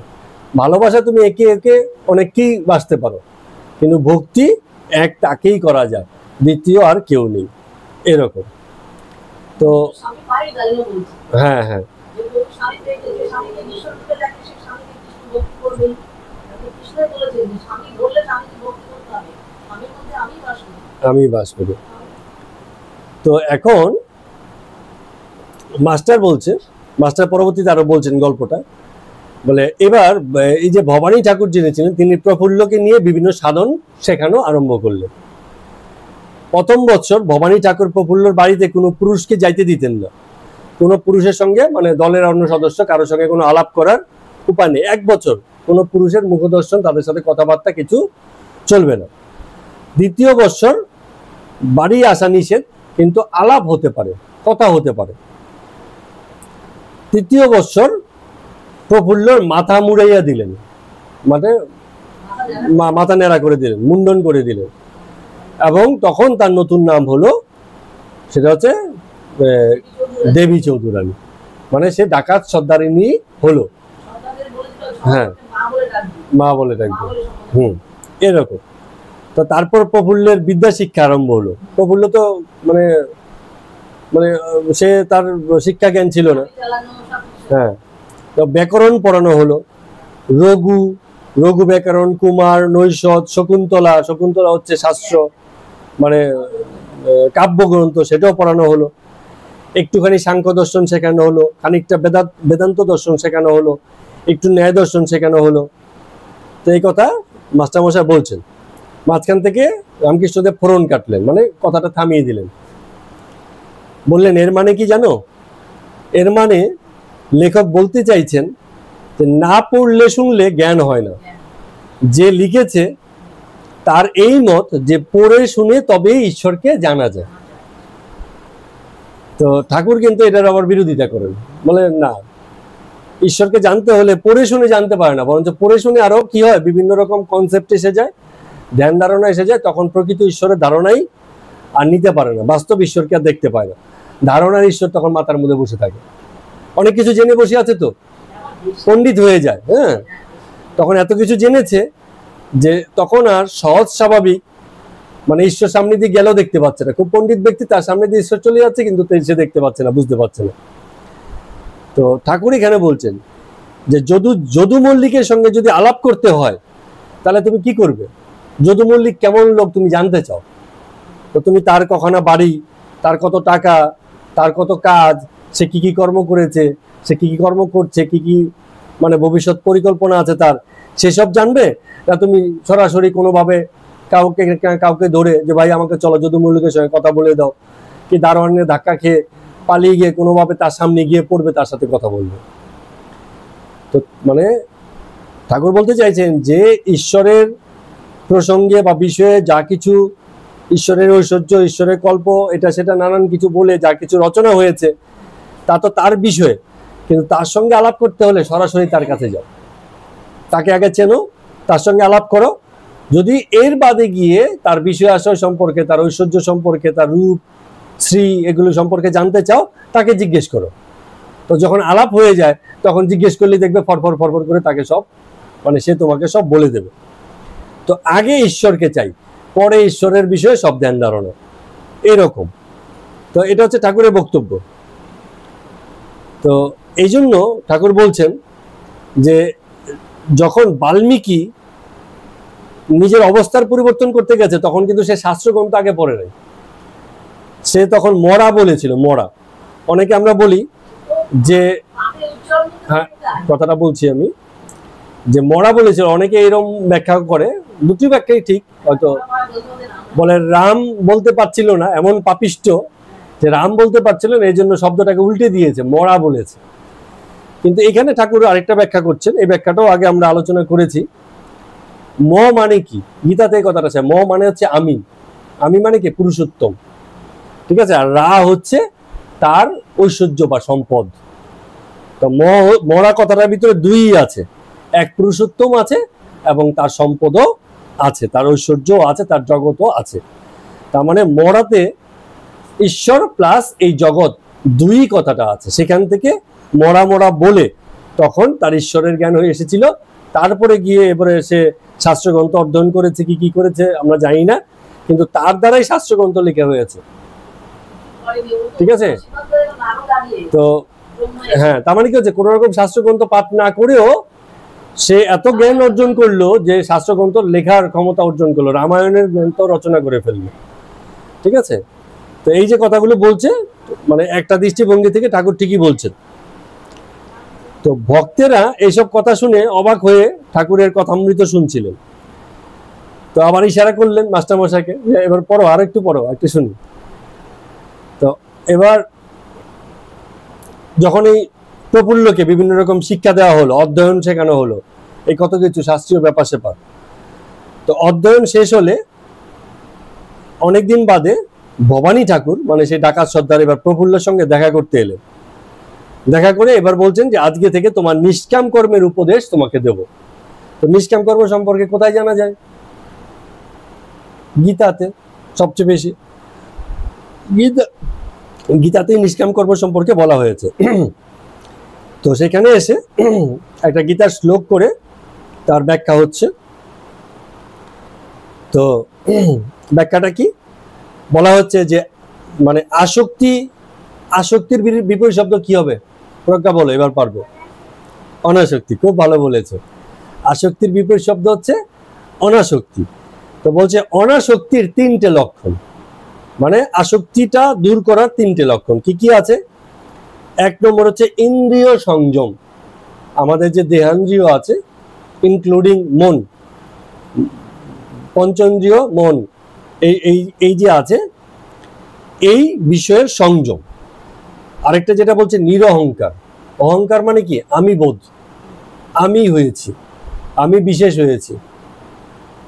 ভালোবাসা তুমি একে একে অনেককেই বাসতে পারো, কিন্তু ভক্তি এক তাকেই করা যায়, দ্বিতীয় আর কেউ নেই, এরকম। তো হ্যাঁ হ্যাঁ, আমি বাস করি। তো এখন মাস্টার পরবর্তীতে আরো বলছেন গল্পটা, বলে এবার এই যে ভবানী ঠাকুর যিনি ছিলেন, তিনি প্রফুল্লকে নিয়ে বিভিন্ন সাধন শেখানো আরম্ভ করলেন। প্রথম বছর ভবানী ঠাকুর প্রফুল্লর বাড়িতে কোনো পুরুষকে যাইতে দিতেন না, কোনো পুরুষের সঙ্গে, মানে দলের অন্য সদস্য কারোর সঙ্গে কোনো আলাপ করার উপায় নেই। 1 বছর কোনো পুরুষের মুখদর্শন, তাদের সাথে কথাবার্তা কিছু চলবে না। দ্বিতীয় বছর বাড়ি আসা নিষেধ, কিন্তু আলাপ হতে পারে, কথা হতে পারে। তৃতীয় বছর প্রফুল্লর মাথা মুড়াইয়া দিলেন, মানে মাথা নেড়া করে দিলেন, মুন্ডন করে দিলেন, এবং তখন তার নতুন নাম হলো, সেটা হচ্ছে দেবী চৌধুরানী, মানে সে ডাকাত সর্দারিনী হলো। হ্যাঁ, মা বলে ডাকবে। এরকম। তো তারপর প্রফুল্লের বিদ্যা শিক্ষা আরম্ভ হলো। প্রফুল্ল তো মানে মানে সে তার শিক্ষা জ্ঞান ছিল না। হ্যাঁ, তো ব্যাকরণ পড়ানো হলো, রঘু ব্যাকরণ, কুমার, নৈষদ, শকুন্তলা হচ্ছে শাস্ত্র, মানে কাব্যগ্রন্থ, সেটাও পড়ানো হলো। একটুখানি সাংখ্য দর্শন শেখানো হলো, খানিকটা বেদান্ত দর্শন শেখানো হলো, একটু ন্যায় দর্শন শেখানো হলো। তো এই কথা মাস্টারমশাই বলছেন। মাঝখান থেকে রামকৃষ্ণদেব ফোড়ন কাটলেন, মানে কথাটা থামিয়ে দিলেন, বললেন এর মানে কি জানো? এর মানে লেখক বলতে চাইছেন যে না পড়লে শুনলে জ্ঞান হয় না। যে লিখেছে তার এই মত যে পড়ে শুনে তবেই ঈশ্বরকে জানা যায়। তো ঠাকুর কিন্তু এটার আবার বিরোধিতা করেন, বলেন না, ঈশ্বরকে জানতে হলে পড়ে শুনে জানতে পারে না, বরঞ্চ পড়ে শুনে আরো কি হয়, বিভিন্ন রকম কনসেপ্ট এসে যায়, ধ্যান ধারণা এসে যায় তখন প্রকৃত ঈশ্বরের ধারণাই আর নিতে পারে না, বাস্তব ঈশ্বরকে আর দেখতে পায় না। ধারণার ঈশ্বর তখন মাথার মধ্যে বসে থাকে, অনেক কিছু জেনে বসে আছে, তো পণ্ডিত হয়ে যায়। হ্যাঁ, তখন এত কিছু জেনেছে যে তখন আর সহজ স্বাভাবিক মানে ঈশ্বর সামনে দিয়ে গেলেও দেখতে পাচ্ছে না। খুব পণ্ডিত ব্যক্তি, তার সামনে দিয়ে ঈশ্বর চলে যাচ্ছে কিন্তু সে দেখতে পাচ্ছে না, বুঝতে পারছে না। তো ঠাকুর এখানে বলছেন যে যদু মল্লিকের সঙ্গে যদি আলাপ করতে হয় তাহলে তুমি কি করবে? যদু মল্লিক কেমন লোক তুমি জানতে চাও, তো তুমি তার কখনো বাড়ি, তার কত টাকা, তার কত কাজ, সে কি কি কর্ম করেছে, সে কি কি কর্ম করছে, কি কি মানে ভবিষ্যৎ পরিকল্পনা আছে তার, সেসব জানবে না তুমি সরাসরি কোনোভাবে কাউকে ধরে যে ভাই আমাকে চলো যদু মল্লিকের সঙ্গে কথা বলে দাও, কি দারোয়ানের ধাক্কা খেয়ে পালিয়ে গিয়ে কোনোভাবে তার সামনে গিয়ে পড়বে, তার সাথে কথা বলবে? তো মানে ঠাকুর বলতে চাইছেন যে ঈশ্বরের প্রসঙ্গে বা বিষয়ে যা কিছু ঈশ্বরের ঐশ্বর্য, ঈশ্বরের কল্প, এটা সেটা নানান কিছু বলে যা কিছু রচনা হয়েছে তা তো তার বিষয়ে, কিন্তু তার সঙ্গে আলাপ করতে হলে সরাসরি তার কাছে যাও, তাকে আগে চেনো, তার সঙ্গে আলাপ করো। যদি এর বাদে গিয়ে তার বিষয় আশয় সম্পর্কে, তার ঐশ্বর্য সম্পর্কে, তার রূপ শ্রী এগুলো সম্পর্কে জানতে চাও, তাকে জিজ্ঞেস করো। তো যখন আলাপ হয়ে যায় তখন জিজ্ঞেস করলে দেখবে ফরফর ফরফর করে তাকে সব মানে সে তোমাকে সব বলে দেবে। তো আগে ঈশ্বরকে চাই, পরে ঈশ্বরের বিষয়ে সব ধ্যান ধারণা, এরকম। তো এটা হচ্ছে ঠাকুরের বক্তব্য। তো এই জন্য ঠাকুর বলছেন যে যখন বাল্মীকি নিজের অবস্থার পরিবর্তন করতে গেছে তখন কিন্তু সে শাস্ত্রগ্রন্থ আগে পড়ে নাই, সে তখন মরা বলেছিল, মরা। অনেকে আমরা বলি যে, হ্যাঁ কথাটা বলছি আমি, যে মরা বলেছিল, অনেকে এরকম ব্যাখ্যা করে, দুটি ব্যাখ্যাই ঠিক। হয়তো বলে রাম বলতে পারছিল না, এমন পাপিষ্ট যে রাম বলতে পারছিল না, এই জন্য শব্দটাকে উল্টে দিয়েছে, মরা বলেছে। কিন্তু এখানে ঠাকুর আরেকটা ব্যাখ্যা করছেন, এই ব্যাখ্যাটাও আগে আমরা আলোচনা করেছি। ম মানে কি, গীতাতে এই কথাটা আছে, ম মানে হচ্ছে আমি, আমি মানে কি পুরুষোত্তম, ঠিক আছে। আর রা হচ্ছে তার ঐশ্বর্য বা সম্পদ। তো মরা কথাটার ভিতরে দুই আছে, এক পুরুষোত্তম আছে এবং তার সম্পদও আছে, তার ঐশ্বর্যও আছে, তার জগৎও আছে। তার মানে মরাতে ঈশ্বর প্লাস এই জগৎ দুই কথাটা আছে। সেখান থেকে মরা মরা বলে তখন তার ঈশ্বরের জ্ঞান হয়ে এসেছিল। তারপরে গিয়ে এবারে সে শাস্ত্রগ্রন্থ অধ্যয়ন করেছে, কি কি করেছে আমরা জানি না, কিন্তু তার দ্বারাই শাস্ত্রগ্রন্থ লেখা হয়েছে, ঠিক আছে। তো হ্যাঁ, তার মানে কি হচ্ছে, কোনো রকম শাস্ত্রগ্রন্থ পাঠ না করেও সে এত জ্ঞান অর্জন করলো যে শাস্ত্রগ্রন্থ লেখার ক্ষমতা অর্জন করলো, রামায়ণের গ্রন্থ রচনা করে ফেললো, ঠিক আছে। তো এই যে কথাগুলো বলছে মানে একটা দৃষ্টিভঙ্গি থেকে ঠাকুর ঠিকই বলছেন। তো ভক্তেরা এইসব কথা শুনে অবাক হয়ে ঠাকুরের কথামৃত শুনছিলেন। তো আবার ইশারা করলেন মাস্টারমশাইকে, এবার পড়ো, আর একটু পড়ো, একটু শুনি। তো এবার যখন এই প্রফুল্লকে বিভিন্ন রকম শিক্ষা দেওয়া হলো, অধ্যয়ন শেখানো হলো, এই কত কিছু শাস্ত্রীয় ব্যাপার স্যাপার, তো অধ্যয়ন শেষ হলে অনেকদিন বাদে ভবানী ঠাকুর মানে সেই ডাকাত সর্দার এবার প্রফুল্লের সঙ্গে দেখা করতে এলেন। দেখা করে এবার বলছেন যে আজকে থেকে তোমার নিষ্কাম কর্মের উপদেশ তোমাকে দেব। তো নিষ্কাম কর্ম সম্পর্কে কোথায় জানা যায়? গীতাতে সবচেয়ে বেশি, গীতাতেই নিষ্কাম কর্ম সম্পর্কে বলা হয়েছে। তো সেখানে এসে একটা গীতার শ্লোক করে তার ব্যাখ্যা হচ্ছে। তো ব্যাখ্যাটা কি বলা হচ্ছে যে মানে আসক্তির বিপরীত শব্দ কি হবে? প্রজ্ঞা বলো, এবার পারবে। অনাসক্তি, খুব ভালো বলেছে। আসক্তির বিপরীত শব্দ হচ্ছে অনাসক্তি। তো বলছে অনাসক্তির তিনটে লক্ষণ, মানে আসক্তিটা দূর করার তিনটে লক্ষণ কি কি আছে? এক নম্বর হচ্ছে ইন্দ্রিয় সংযম। আমাদের যে দেহান্দ্রিয় আছে ইনক্লুডিং মন, পঞ্চেন্দ্রিয়, মন, এই যে আছে এই বিষয়ের সংযম। আরেকটা যেটা বলছে নিরহংকার। অহংকার মানে কি? আমি বোধ, আমি হয়েছি, আমি বিশেষ হয়েছি।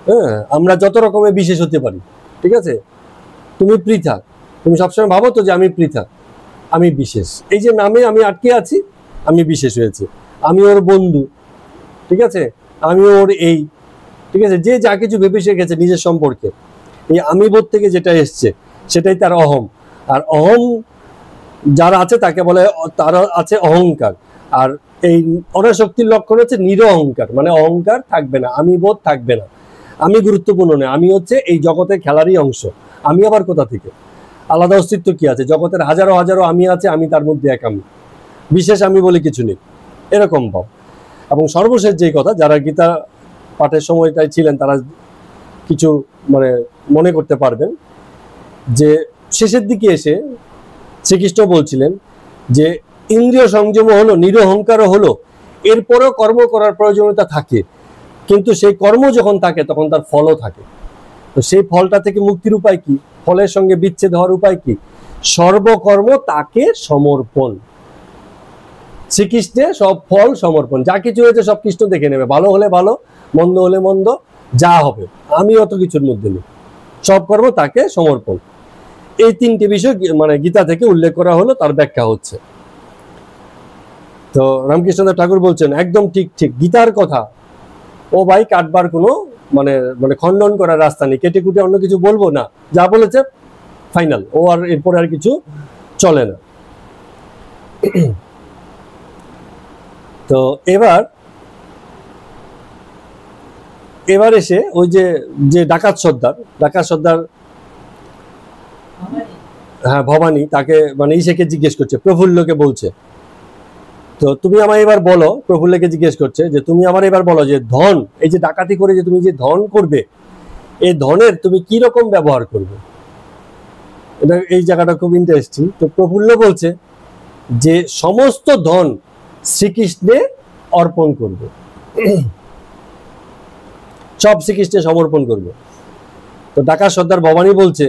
হ্যাঁ, আমরা যত রকমের বিশেষ হতে পারি, ঠিক আছে। তুমি পৃথক, তুমি সবসময় ভাবো তো যে আমি পৃথক, আমি বিশেষ। এই যে নামে আমি আটকে আছি, আমি বিশেষ হয়েছি। আমি ওর বন্ধু, ঠিক আছে, আমি ওর এই, ঠিক আছে, যে যা কিছু ভেবে শিখেছে নিজের সম্পর্কে, এই আমি বোধ থেকে যেটা এসছে সেটাই তার অহম। আর অহম যারা আছে তাকে বলে, তারা আছে অহংকার। আর এই অনাসক্তির লক্ষণ হচ্ছে নিরঅহংকার, মানে অহংকার থাকবে না, আমি বোধ থাকবে না, আমি গুরুত্বপূর্ণ নয়, আমি হচ্ছে এই জগতের খেলারই অংশ। আমি আবার কোথা থেকে, আলাদা অস্তিত্ব কি আছে? জগতের হাজারো হাজারো আমি আছে, আমি তার মধ্যে এক আমি, বিশেষ আমি বলে কিছু নেই, এরকম ভাব। এবং সর্বশেষ যেই কথা, যারা গীতা পাঠের সময়টাই ছিলেন তারা কিছু মানে মনে করতে পারবেন যে শেষের দিকে এসে শ্রীকৃষ্ণ বলছিলেন যে ইন্দ্রিয় সংযম হলো, নিরহংকারও হলো, এরপরেও কর্ম করার প্রয়োজনীয়তা থাকে, কিন্তু সেই কর্ম যখন থাকে তখন তার ফলও থাকে। তো সেই ফলটা থেকে মুক্তির উপায় কি? ফলের সঙ্গে বিচ্ছেদ হওয়ার উপায় কি? সর্বকর্ম তাকে সমর্পণ। শ্রীকৃষ্ণে সব ফল সমর্পণ, যা কিছু হয়েছে সব কৃষ্ণ দেখে নেবে, ভালো হলে ভালো, মন্দ হলে মন্দ, যা হবে আমি অত কিছুর মধ্যে নেই, সব কর্ম তাকে সমর্পণ। এই তিনটি বিষয় মানে গীতা থেকে উল্লেখ করা হলো, তার ব্যাখ্যা হচ্ছে। তো রামকৃষ্ণদেব ঠাকুর বলছেন একদম ঠিক ঠিক গীতার কথা ও ভাই কাটবার কোনো মানে মানে খণ্ডন করার রাস্তা নেই, কেটে কুটে অন্য কিছু বলবো না, যা বলেছে ফাইনাল, ও আর এরপরে আর কিছু চলে না। তো এবার এসে ওই যে ডাকাত সর্দার হ্যাঁ ভবানী, তাকে মানে ইসেকে জিজ্ঞেস করছে, প্রফুল্লকে বলছে, তো তুমি আমায় এবার বলো, প্রফুল্লকে জিজ্ঞেস করছে যে তুমি আমার এবার বলো যে ধন, এই যে ডাকাতি করে যে তুমি যে ধন করবে, এই ধনের তুমি কি রকম ব্যবহার করবে। এটা এই জায়গাটা খুব ইন্টারেস্টিং। তো প্রফুল্ল বলছে যে সমস্ত ধন শ্রীকৃষ্ণে অর্পণ করবে, সব শ্রীকৃষ্ণে সমর্পণ করবে। তো ডাকাত সর্দার ভবানী বলছে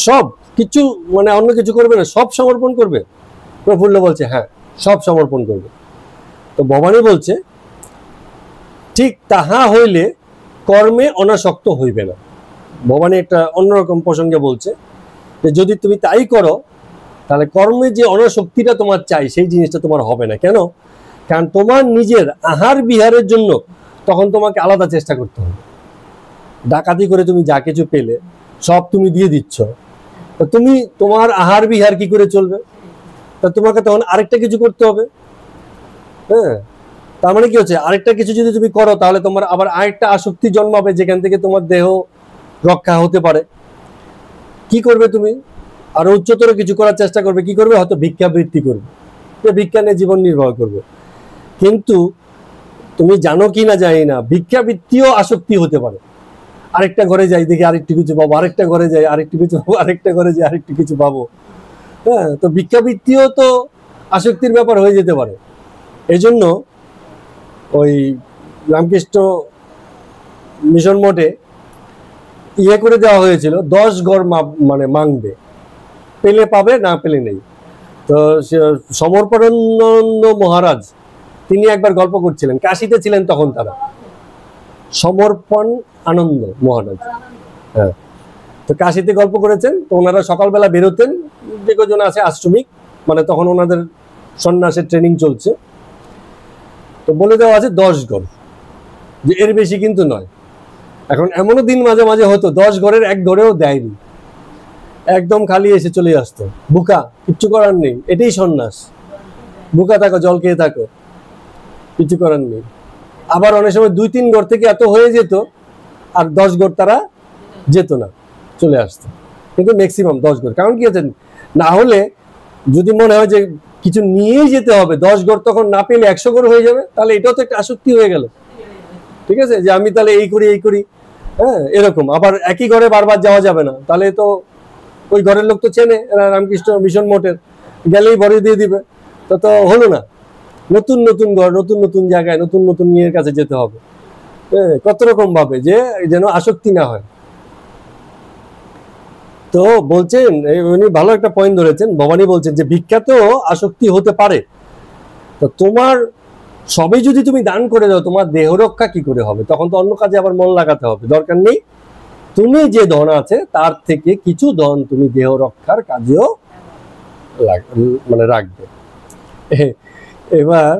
সব কিছু মানে অন্য কিছু করবে না, সব সমর্পণ করবে। প্রফুল্ল বলছে হ্যাঁ সব সমর্পণ করবে। তো ভবানী বলছে ঠিক তাহা হইলে কর্মে অনাসক্ত হইবে না। ভবানী একটা অন্যরকম প্রসঙ্গে বলছে যে যদি তুমি তাই করো তাহলে কর্মে যে অনাসক্তিটা তোমার চাই সেই জিনিসটা তোমার হবে না। কেন? কারণ তোমার নিজের আহার বিহারের জন্য তখন তোমাকে আলাদা চেষ্টা করতে হবে। ডাকাতি করে তুমি যা কিছু পেলে সব তুমি দিয়ে দিচ্ছ, তুমি তোমার আহার বিহার কি করে চলবে? তা তোমাকে তখন আরেকটা কিছু করতে হবে। হ্যাঁ, তার মানে কি হচ্ছে, আরেকটা কিছু যদি তুমি করো তাহলে তোমার আবার আরেকটা আসক্তি জন্মাবে, যেখান থেকে তোমার দেহ রক্ষা হতে পারে। কি করবে তুমি? আরো উচ্চতর কিছু করার চেষ্টা করবে। কি করবে? হয়তো ভিক্ষাবৃত্তি করবে, যে ভিক্ষা নিয়ে জীবন নির্বাহ করবে। কিন্তু তুমি জানো কি না জানি না, ভিক্ষাবৃত্তিও আসক্তি হতে পারে। আরেকটা ঘরে যাই দেখি আরেকটু কিছু পাবো, আরেকটা ঘরে যাই আরেকটু কিছু পাবো, আরেকটা ঘরে যাই আরেকটু কিছু পাবো। হ্যাঁ, তো ভিক্ষাবৃত্তিও তো আসক্তির ব্যাপার হয়ে যেতে পারে। এই জন্য ওই রামকৃষ্ণ মিশন মঠে ইয়ে করে দেওয়া হয়েছিল 10 গড় মানে মাংবে, পেলে পাবে, না পেলে নেই। তো সমর্পণানন্দ মহারাজ তিনি একবার গল্প করছিলেন, কাশিতে ছিলেন তখন তারা, সমর্পণ আনন্দ মহারাজ। হ্যাঁ, তো কাশিতে গল্প করেছেন। তো ওনারা সকালবেলা বেরোতেন, যে কজন আছে আশ্রমিক, মানে তখন ওনাদের সন্ন্যাসের ট্রেনিং চলছে। তো বলে দেওয়া আছে 10 গড়, যে এর বেশি কিন্তু নয়। এখন এমনও দিন মাঝে মাঝে হতো 10 গড়ের 1 গড়েও দেয়নি, একদম খালি এসে চলে আসতো। বুকা, কিচ্ছু করার নেই, এটাই সন্ন্যাস। বুকা থাকো, জল খেয়ে থাকো, কিছু করার নেই। আবার অনেক সময় 2-3 গড় থেকে এত হয়ে যেত আর 10 গড় তারা যেত না, চলে আসতো। কিন্তু ম্যাক্সিমাম 10 গড়। কারণ কি আছে, না হলে যদি মনে হয় যে কিছু নিয়েই যেতে হবে, 10 গড় তখন না পেলে 100 গড় হয়ে যাবে, তাহলে এটাও তো একটা আসক্তি হয়ে গেল। ঠিক আছে, যে আমি তাহলে এই করি, হ্যাঁ এরকম। আবার একই ঘরে বারবার যাওয়া যাবে না, তাহলে তো ওই ঘরের লোক তো চেনে, রামকৃষ্ণ মিশন মঠের, গেলেই ভরে দিয়ে দিবে, তো হলো না। নতুন নতুন ঘর, নতুন নতুন জায়গায়, নতুন নতুন মেয়ের কাছে যেতে হবে, কত রকম ভাবে, যে যেন আসক্তি না হয়। তো বলছেন, উনি ভালো একটা পয়েন্ট ধরেছেন, ভবানী বলছেন যে ভিক্ষাতেও আসক্তি হতে পারে। তো তোমার সবই যদি তুমি দান করে দাও, তোমার দেহ রক্ষা কি করে হবে? তখন তো অন্য কাজে আবার মন লাগাতে হবে। দরকার নেই, তুমি যে ধন আছে তার থেকে কিছু ধন তুমি দেহ রক্ষার কাজেও মানে রাখবে। এবার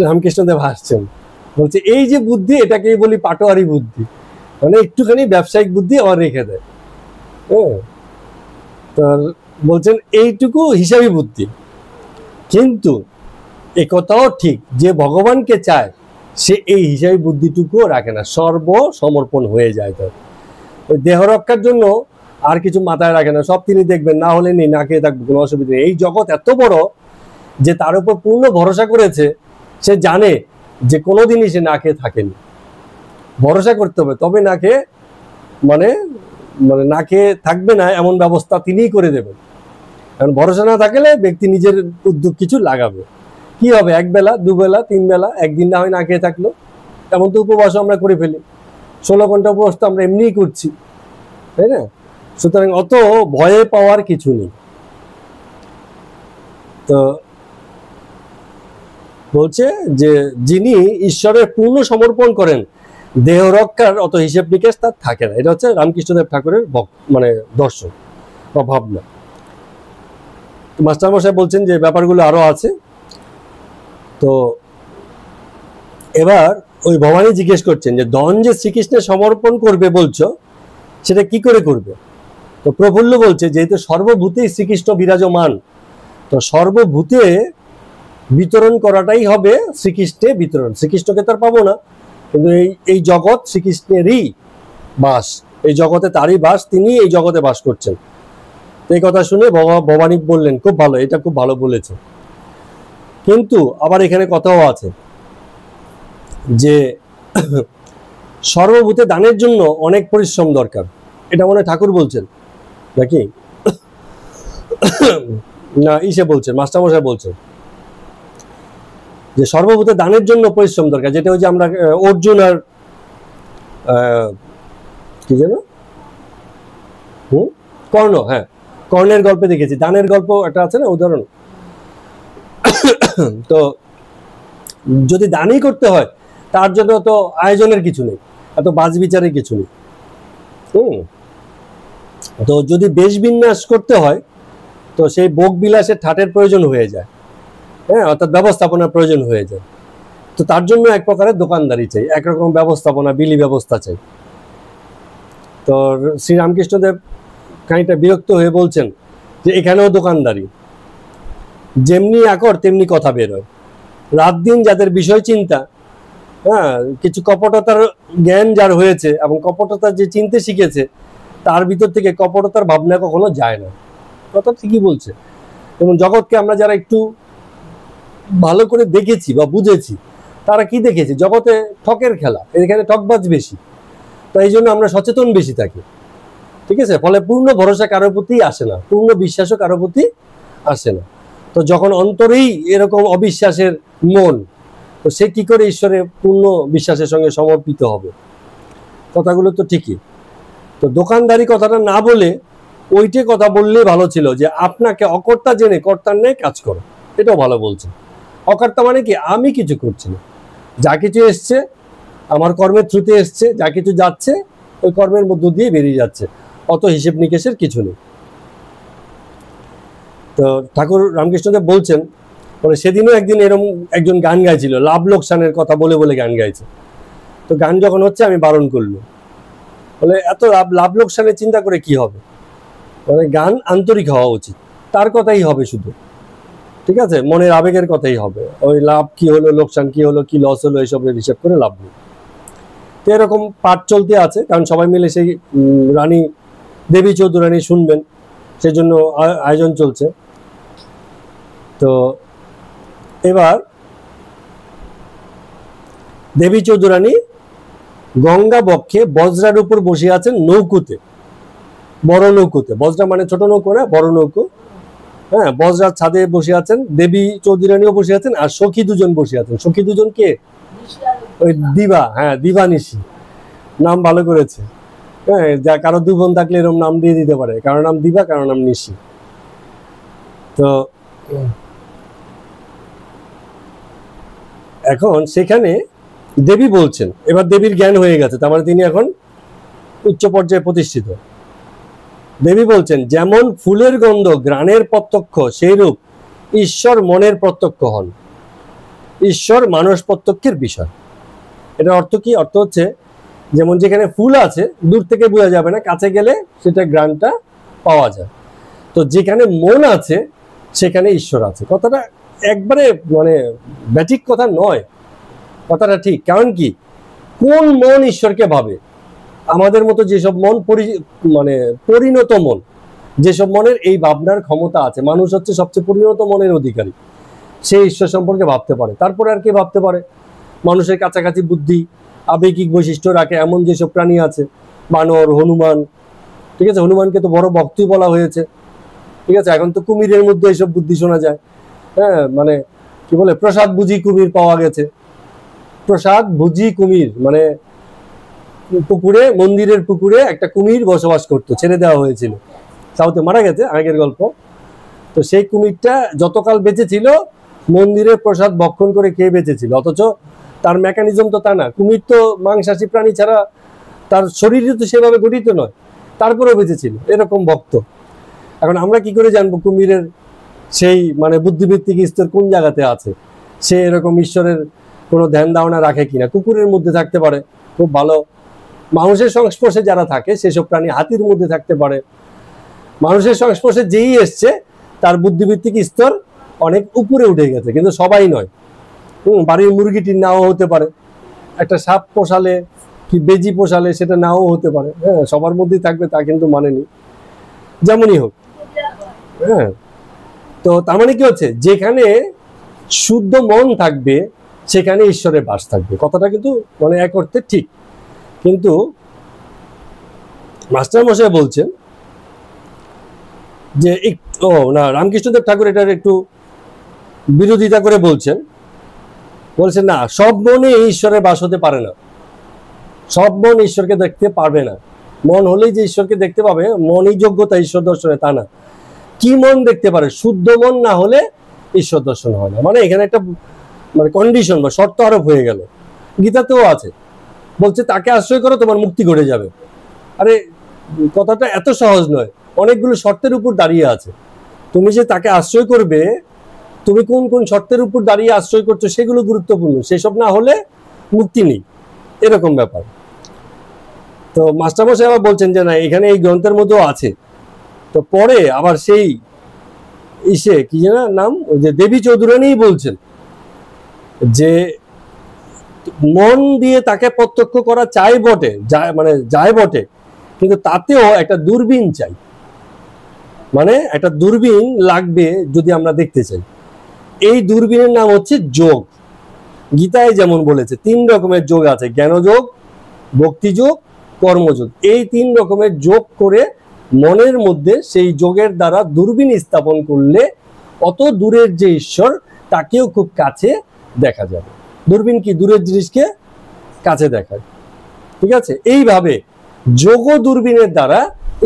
রামকৃষ্ণদেব হাসছেন বলছে এই যে বুদ্ধি এটাকেই বলি পাটোয়ারি বুদ্ধি, মানে একটুখানি ব্যবসায়িক বুদ্ধি আবার রেখে দেয়। হ্যাঁ, তার বলছেন এইটুকু হিসাবি বুদ্ধি। কিন্তু একথাও ঠিক যে ভগবানকে চায় সে এই হিসাবি বুদ্ধিটুকুও রাখে না, সর্বসমর্পণ হয়ে যায় তার। ওই দেহ রক্ষার জন্য আর কিছু মাথায় রাখে না, সব তিনি দেখবেন, না হলে নেই, না খেয়ে থাকবে, কোনো অসুবিধা নেই। এই জগৎ এত বড় যে তার উপর পূর্ণ ভরসা করেছে, সে জানে যে কোনোদিনই সে না খেয়ে থাকেনি। ভরসা করতে হবে, তবে না খেয়ে মানে মানে না খেয়ে থাকবে না এমন ব্যবস্থা তিনিই করে দেবেন। কারণ ভরসা না থাকলে ব্যক্তি নিজের উদ্যোগ কিছু লাগাবে, কি হবে, এক বেলা, দুবেলা, তিন বেলা, একদিন না হয় না খেয়ে থাকলো। এমন তো উপবাসও আমরা করে ফেলি, 16 ঘন্টা উপবাস তো আমরা এমনিই করছি, তাই না? সুতরাং অত ভয়ে পাওয়ার কিছু নেই। তো বলছে যে যিনি ঈশ্বরের পূর্ণ সমর্পণ করেন, দেহ রক্ষার অত হিসেব নিকেশ তার থাকে না। এটা হচ্ছে রামকৃষ্ণদেব ঠাকুরের মানে দর্শন বা ভাবনা। মাস্টারমশাই বলছেন যে ব্যাপারগুলো আরো আছে। তো এবার ওই ভবানী জিজ্ঞেস করছেন যে ধন যে শ্রীকৃষ্ণের সমর্পণ করবে বলছো, সেটা কি করে করবে? তো প্রফুল্ল বলছে যেহেতু সর্বভূতেই শ্রীকৃষ্ণ বিরাজমান, তো সর্বভূতে বিতরণ করাটাই হবে শ্রীকৃষ্ণের বিতরণ। শ্রীকৃষ্ণকে তার পাবো না, কিন্তু এই জগৎ শ্রীকৃষ্ণেরই বাস, এই জগতে তারই বাস, তিনি এই জগতে বাস করছেন। তো এই কথা শুনে ভবানী বললেন খুব ভালো, এটা খুব ভালো বলেছে। কিন্তু আবার এখানে কথাও আছে যে সর্বভূতে দানের জন্য অনেক পরিশ্রম দরকার। এটা মনে ঠাকুর বলছেন নাকি না ইসে বলছেন, মাস্টারমশাই বলছেন যে সর্বভূতে দানের জন্য পরিশ্রম দরকার। যেটা ওই যে আমরা অর্জুন আর কি যেন কর্ণ, হ্যাঁ কর্ণের গল্পে দেখেছি, দানের গল্প একটা আছে না উদাহরণ। তো যদি দানই করতে হয় তার জন্য তো আয়োজনের কিছু নেই, এত বাজ বিচারের কিছু নেই। তো যদি বেশ বিন্যাস করতে হয় তো সেই ভোগ বিলাসের ঠাটের প্রয়োজন হয়ে যায়, হ্যাঁ, অর্থাৎ ব্যবস্থাপনার প্রয়োজন হয়ে যায়। তো তার জন্য এক প্রকারের দোকানদারি চাই, একরকম ব্যবস্থাপনা, বিলি ব্যবস্থা চাই। তো শ্রীরামকৃষ্ণদেব খানিকটা বিরক্ত হয়ে বলছেন যে এখানেও দোকানদারি, যেমনি আকর তেমনি কথা বের হয়। রাত দিন যাদের বিষয় চিন্তা, হ্যাঁ, কিছু কপটতার জ্ঞান যার হয়েছে এবং কপটতা যে চিনতে শিখেছে, তার ভিতর থেকে কপটতার ভাবনা কখনো যায় না। কথা ঠিকই বলছে। যেমন জগৎকে আমরা যারা একটু ভালো করে দেখেছি বা বুঝেছি, তারা কি দেখেছি, জগতে ঠকের খেলা, এখানে ঠকবাজ বেশি, তো এই জন্য আমরা সচেতন বেশি থাকি, ঠিক আছে? ফলে পূর্ণ ভরসা কারোর প্রতি আসে না, পূর্ণ বিশ্বাসও কারোর প্রতি আসে না। তো যখন অন্তরেই এরকম অবিশ্বাসের মন, তো সে কি করে ঈশ্বরের পূর্ণ বিশ্বাসের সঙ্গে সমর্পিত হবে? কথাগুলো তো ঠিকই। তো দোকানদারি কথাটা না বলে ওইটে কথা বললেই ভালো ছিল, যে আপনাকে অকর্তা জেনে কর্তার ন্যায় কাজ করো, এটাও ভালো বলছে। অকর্তা মানে কি, আমি কিছু করছি না, যা কিছু এসছে আমার কর্মের থ্রুতে এসছে, যা কিছু যাচ্ছে ওই কর্মের মধ্য দিয়ে বেরিয়ে যাচ্ছে, অত হিসেব নিকেশের কিছু নেই। তো ঠাকুর রামকৃষ্ণদেব বলছেন, বলে সেদিনও একদিন এরকম একজন গান গাইছিল, লাভ লোকসানের কথা বলে বলে গান গাইছে। তো গান যখন হচ্ছে আমি বারণ করলাম, বলে এত লাভ লোকসানের চিন্তা করে কি হবে, মানে গান আন্তরিক হওয়া উচিত, তার কথাই হবে শুধু, ঠিক আছে, মনের আবেগের কথাই হবে। ওই লাভ কি হলো, লোকসান কি হলো, কি লস হলো, এইসবের হিসাব করে লাভ নেই। তো এরকম পাঠ চলতে আছে, কারণ সবাই মিলে সেই রানী দেবী চৌধুরানী শুনবেন, সেজন্য আয়োজন চলছে। তো এবার দেবী চৌধুরানী গঙ্গা বক্ষে বজ্রার উপর বসে আছেন নৌকুতে, বড় নৌকুতে, বজ্রা মানে ছোট নৌকো না, বড় নৌকো, হ্যাঁ, বজ্রার ছাদে বসে আছেন, দেবী চৌধুরানীও বসে আছেন, আর সখী দুজন বসে আছেন। সখী দুজন কে? ওই দিবা, হ্যাঁ, দিবা নিশি, নাম ভালো করেছে, হ্যাঁ, যা কারো দু বোন থাকলে এরকম নাম দিয়ে দিতে পারে, কারো নাম দিবা, কারো নাম নিশি। তো এখন সেখানে দেবী বলছেন, এবার দেবীর জ্ঞান হয়ে গেছে, তার মানে তিনি এখন উচ্চ পর্যায়ে প্রতিষ্ঠিত। দেবী বলছেন, যেমন ফুলের গন্ধ ঘ্রাণের প্রত্যক্ষ, সেইরূপ ঈশ্বর মনের প্রত্যক্ষ হন, ঈশ্বর মানস প্রত্যক্ষের বিষয়। এটার অর্থ কি? অর্থ হচ্ছে যেমন যেখানে ফুল আছে দূর থেকে বোঝা যাবে না, কাছে গেলে সেটা গ্রানটা পাওয়া যায়। তো যেখানে মন আছে সেখানে ঈশ্বর আছে। কথাটা একবারে মানে ব্যাটিক কথা নয়, কথাটা ঠিক। কারণ কি, কোন মন ঈশ্বরকে ভাবে? আমাদের মতো যেসব মন মানে পরিণত মন, যেসব মনের এই ভাবনার ক্ষমতা আছে, মানুষ হচ্ছে সবচেয়ে পরিণত মনের অধিকারী, সে ঈশ্বর সম্পর্কে ভাবতে পারে। তারপরে আর কে ভাবতে পারে? মানুষের কাছাকাছি বুদ্ধি আবেগিক বৈশিষ্ট্য রাখে এমন যেসব প্রাণী আছে, বানর, হনুমান, ঠিক আছে, হনুমানকে তো বড় ভক্তই বলা হয়েছে, ঠিক আছে। এখন তো কুমিরের মধ্যে এইসব বুদ্ধি শোনা যায়, হ্যাঁ, মানে কি বলে, প্রসাদ বুঝি কুমির পাওয়া গেছে। প্রসাদ বুঝি কুমির মানে পুকুরে, মন্দিরের পুকুরে একটা কুমির বসবাস করতো, ছেড়ে দেওয়া হয়েছিল, সাউথে, মারা গেছে, আগের গল্প। তো সেই কুমিরটা যতকাল বেঁচে ছিল মন্দিরে প্রসাদ ভক্ষণ করে খেয়ে বেঁচেছিল, অথচ তার মেকানিজম তো তা না। কুমির তো মাংসাশী প্রাণী ছাড়া তার শরীরই তো সেভাবে গঠিত নয়, তারপরেও বেঁচেছিল, এরকম ভক্ত। এখন আমরা কি করে জানবো কুমিরের সেই মানে বুদ্ধিভিত্তিক স্তর কোন জায়গাতে আছে? সে এরকম ঈশ্বরের কোনো ধ্যান ধারণা রাখে কিনা? কুকুরের মধ্যে থাকতে পারে, খুব ভালো। মানুষের সংস্পর্শে যারা থাকে সেসব প্রাণী, হাতির মধ্যে থাকতে পারে। মানুষের সংস্পর্শে যেই এসছে তার বুদ্ধিভিত্তিক স্তর অনেক উপরে উঠে গেছে, কিন্তু সবাই নয়। বাড়ির মুরগিটির নাও হতে পারে, একটা সাপ পোষালে কি বেজি পোষালে সেটা নাও হতে পারে, হ্যাঁ, সবার মধ্যেই থাকবে তা কিন্তু মানে নেই, যেমনই হোক, হ্যাঁ। তো তার মানে কি হচ্ছে, যেখানে শুদ্ধ মন থাকবে সেখানে ঈশ্বরের বাস থাকবে। কথাটা কিন্তু মানে এক অর্থে ঠিক, কিন্তু মাস্টার মশাই বলছেন যে না, রামকৃষ্ণদেব ঠাকুর এটার একটু বিরোধিতা করে বলছেন না, সব মনে ঈশ্বরের বাস হতে পারে না, সব মন ঈশ্বরকে দেখতে পারবে না। মন হলেই যে ঈশ্বরকে দেখতে পাবে, মনই যোগ্যতা ঈশ্বর দর্শনে, তা না। কি মন দেখতে পারে? শুদ্ধ মন না হলে ঈশ্বর দর্শন হয় না। মানে এখানে একটা মানে কন্ডিশন বা শর্ত আরোপ হয়ে গেল। গীতাতেও আছে, বলছে তাকে আশ্রয় করো তোমার মুক্তি ঘটে যাবে। আরে কথাটা এত সহজ নয়, অনেকগুলো শর্তের উপর দাঁড়িয়ে আছে। তুমি যে তাকে আশ্রয় করবে, তুমি কোন কোন শর্তের উপর দাঁড়িয়ে আশ্রয় করছো সেগুলো গুরুত্বপূর্ণ, সেসব না হলে মুক্তি নেই, এরকম ব্যাপার। তো মাস্টারমশাই আবার বলছেন যে না, এখানে এই গ্রন্থের মধ্যেও আছে। তো পরে আবার সেই কি যেন নাম, ওই যে দেবী চৌধুরানী বলছেন যে মন দিয়ে তাকে প্রত্যক্ষ করা চাই বটে, মানে যায় বটে, কিন্তু তাতেও একটা দূরবীন চাই, মানে একটা দূরবীন লাগবে যদি আমরা দেখতে চাই। এই দূরবীনের নাম হচ্ছে যোগ। গীতায় যেমন বলেছে 3 রকমের যোগ আছে, জ্ঞানযোগ, ভক্তিযোগ, কর্মযোগ। এই 3 রকমের যোগ করে মনের মধ্যে সেই যোগের দ্বারা দূরবীন স্থাপন করলে অত দূরের যে ঈশ্বর তাকেও খুব কাছে দেখা যাবে। দূরবীন কি? দূরের জিনিসকে কাছে দেখায়, ঠিক আছে। এইভাবে যোগ দূরবীনের দ্বারা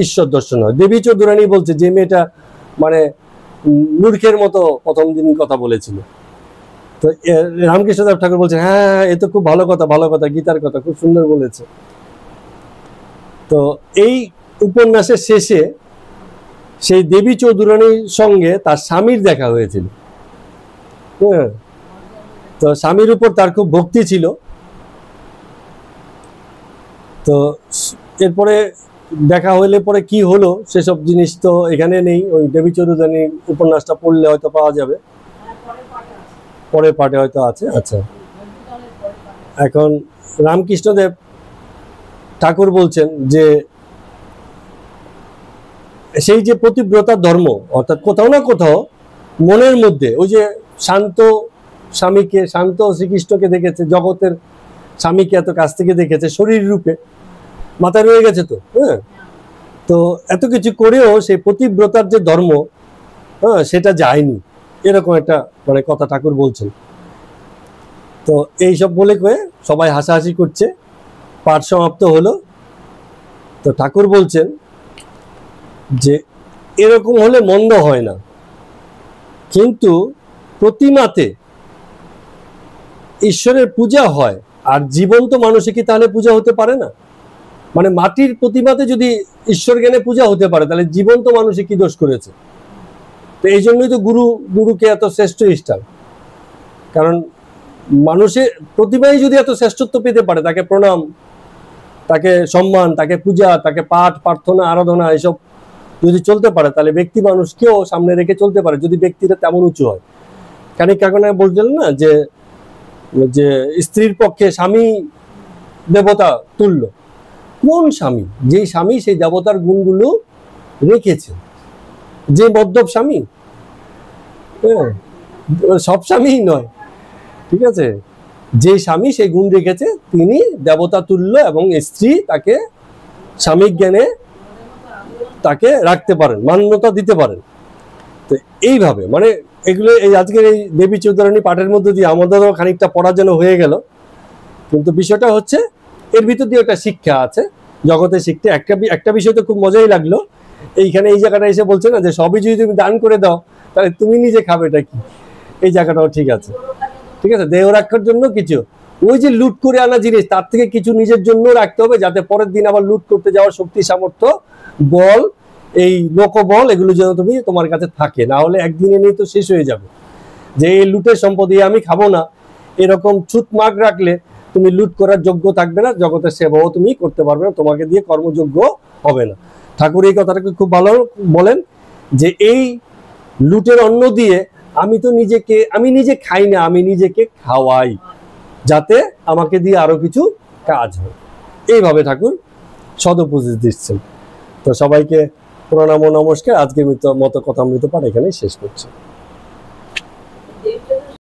ঈশ্বর দর্শন হয়। দেবী চৌধুরানী বলছে, যে মেয়েটা মানে মূর্খের মতো প্রথম দিন কথা বলেছিল, তো রামকৃষ্ণদেব ঠাকুর বলছে হ্যাঁ, এ তো খুব ভালো কথা, ভালো কথা, গীতার কথা খুব সুন্দর বলেছে। তো এই উপন্যাসের শেষে সেই দেবী চৌধুরানীর সঙ্গে তার স্বামীর দেখা হয়েছিল, হ্যাঁ। তো স্বামীর উপর তার খুব ভক্তি ছিল। তো এরপরে দেখা হইলে পরে কি হলো সেসব জিনিস তো এখানে নেই, ওই দেবী চৌধুরানীর উপন্যাসটা পড়লে হয়তো পাওয়া যাবে, পরের পার্টে হয়তো আছে। আচ্ছা, এখন রামকৃষ্ণদেব ঠাকুর বলছেন যে সেই যে পতিব্রতার ধর্ম, অর্থাৎ কোথাও না কোথাও মনের মধ্যে ওই যে শান্ত স্বামীকে, শান্ত শ্রীকৃষ্ণকে দেখেছে, জগতের স্বামীকে এত কাছ থেকে দেখেছে, শরীর রূপে মাথায় রয়ে গেছে তো, হ্যাঁ। তো এত কিছু করেও সেই পতিব্রতার যে ধর্ম, হ্যাঁ, সেটা যায়নি, এরকম একটা মানে কথা ঠাকুর বলছেন। তো এইসব বলে কয়ে সবাই হাসাহাসি করছে, পাঠ সমাপ্ত হলো। তো ঠাকুর বলছেন যে এরকম হলে মন্দ হয় না, কিন্তু প্রতিমাতে ঈশ্বরের পূজা হয়, আর জীবন্ত মানুষে কি তাহলে পূজা হতে পারে না? মানে মাটির প্রতিমাতে যদি ঈশ্বর জ্ঞানে পূজা হতে পারে, তাহলে জীবন্ত মানুষে কি দোষ করেছে? তো এই জন্যই তো গুরুকে এত শ্রেষ্ঠ স্থান, কারণ মানুষের প্রতিমাই যদি এত শ্রেষ্ঠত্ব পেতে পারে, তাকে প্রণাম, তাকে সম্মান, তাকে পূজা, তাকে পাঠ প্রার্থনা আরাধনা এসব যদি চলতে পারে, তাহলে ব্যক্তি মানুষকেও সামনে রেখে চলতে পারে, যদি ব্যক্তিটা তেমন উঁচু হয়। খানিক কারণে বলছিলেন না যে যে স্ত্রীর পক্ষে স্বামী দেবতা তুল্য। কোন স্বামী? যেই স্বামী সেই দেবতার গুণগুলো রেখেছে। যে মদ্যপ স্বামী, হ্যাঁ, সব স্বামী নয়, ঠিক আছে। যে স্বামী সেই গুণ রেখেছে তিনি দেবতা তুল্য, এবং স্ত্রী তাকে স্বামীর জ্ঞানে তাকে রাখতে পারেন, মান্যতা দিতে পারেন। তো এইভাবে মানে এগুলো এই আজকের এই দেবী চৌধুরানী পাঠের মধ্যে দিয়ে আমাদেরও খানিকটা পড়া যেন হয়ে গেল, কিন্তু বিষয়টা হচ্ছে এর ভিতর দিয়ে একটা শিক্ষা আছে, জগতে শিখতে। একটা বিষয় তো খুব মজাই লাগলো, এইখানে এই জায়গাটা এসে বলছে না যে সবই যদি তুমি দান করে দাও তাহলে তুমি নিজে খাবে এটা কি, এই জায়গাটাও ঠিক আছে, ঠিক আছে। দেহ রাখার জন্য কিছু, ওই যে লুট করে আনা জিনিস তার থেকে কিছু নিজের জন্য রাখতে হবে, যাতে পরের দিন আবার লুট করতে যাওয়ার শক্তি সামর্থ্য বল, এই লোকবল, এগুলো যেন তুমি তোমার কাছে থাকে, না হলে একদিনে নিয়ে তো শেষ হয়ে যাবে। যে এই লুটের সম্পদ আমি খাবো না, এরকম ছুট মাগ রাখলে তুমি লুট করার যোগ্য থাকবে না, জগতের সেবাও তুমি করতে পারবে না, তোমাকে দিয়ে কর্মযোগ্য হবে না। ঠাকুর এই কথাটাকে খুব ভালো বলেন যে এই লুটের অন্ন দিয়ে আমি নিজে খাই না, আমি নিজেকে খাওয়াই, যাতে আমাকে দিয়ে আরো কিছু কাজ হয়। এইভাবে ঠাকুর সদুপদেশ দিচ্ছেন। তো সবাইকে প্রণাম ও নমস্কার। আজকের মতো কথামৃত পাঠ এখানেই শেষ করছি।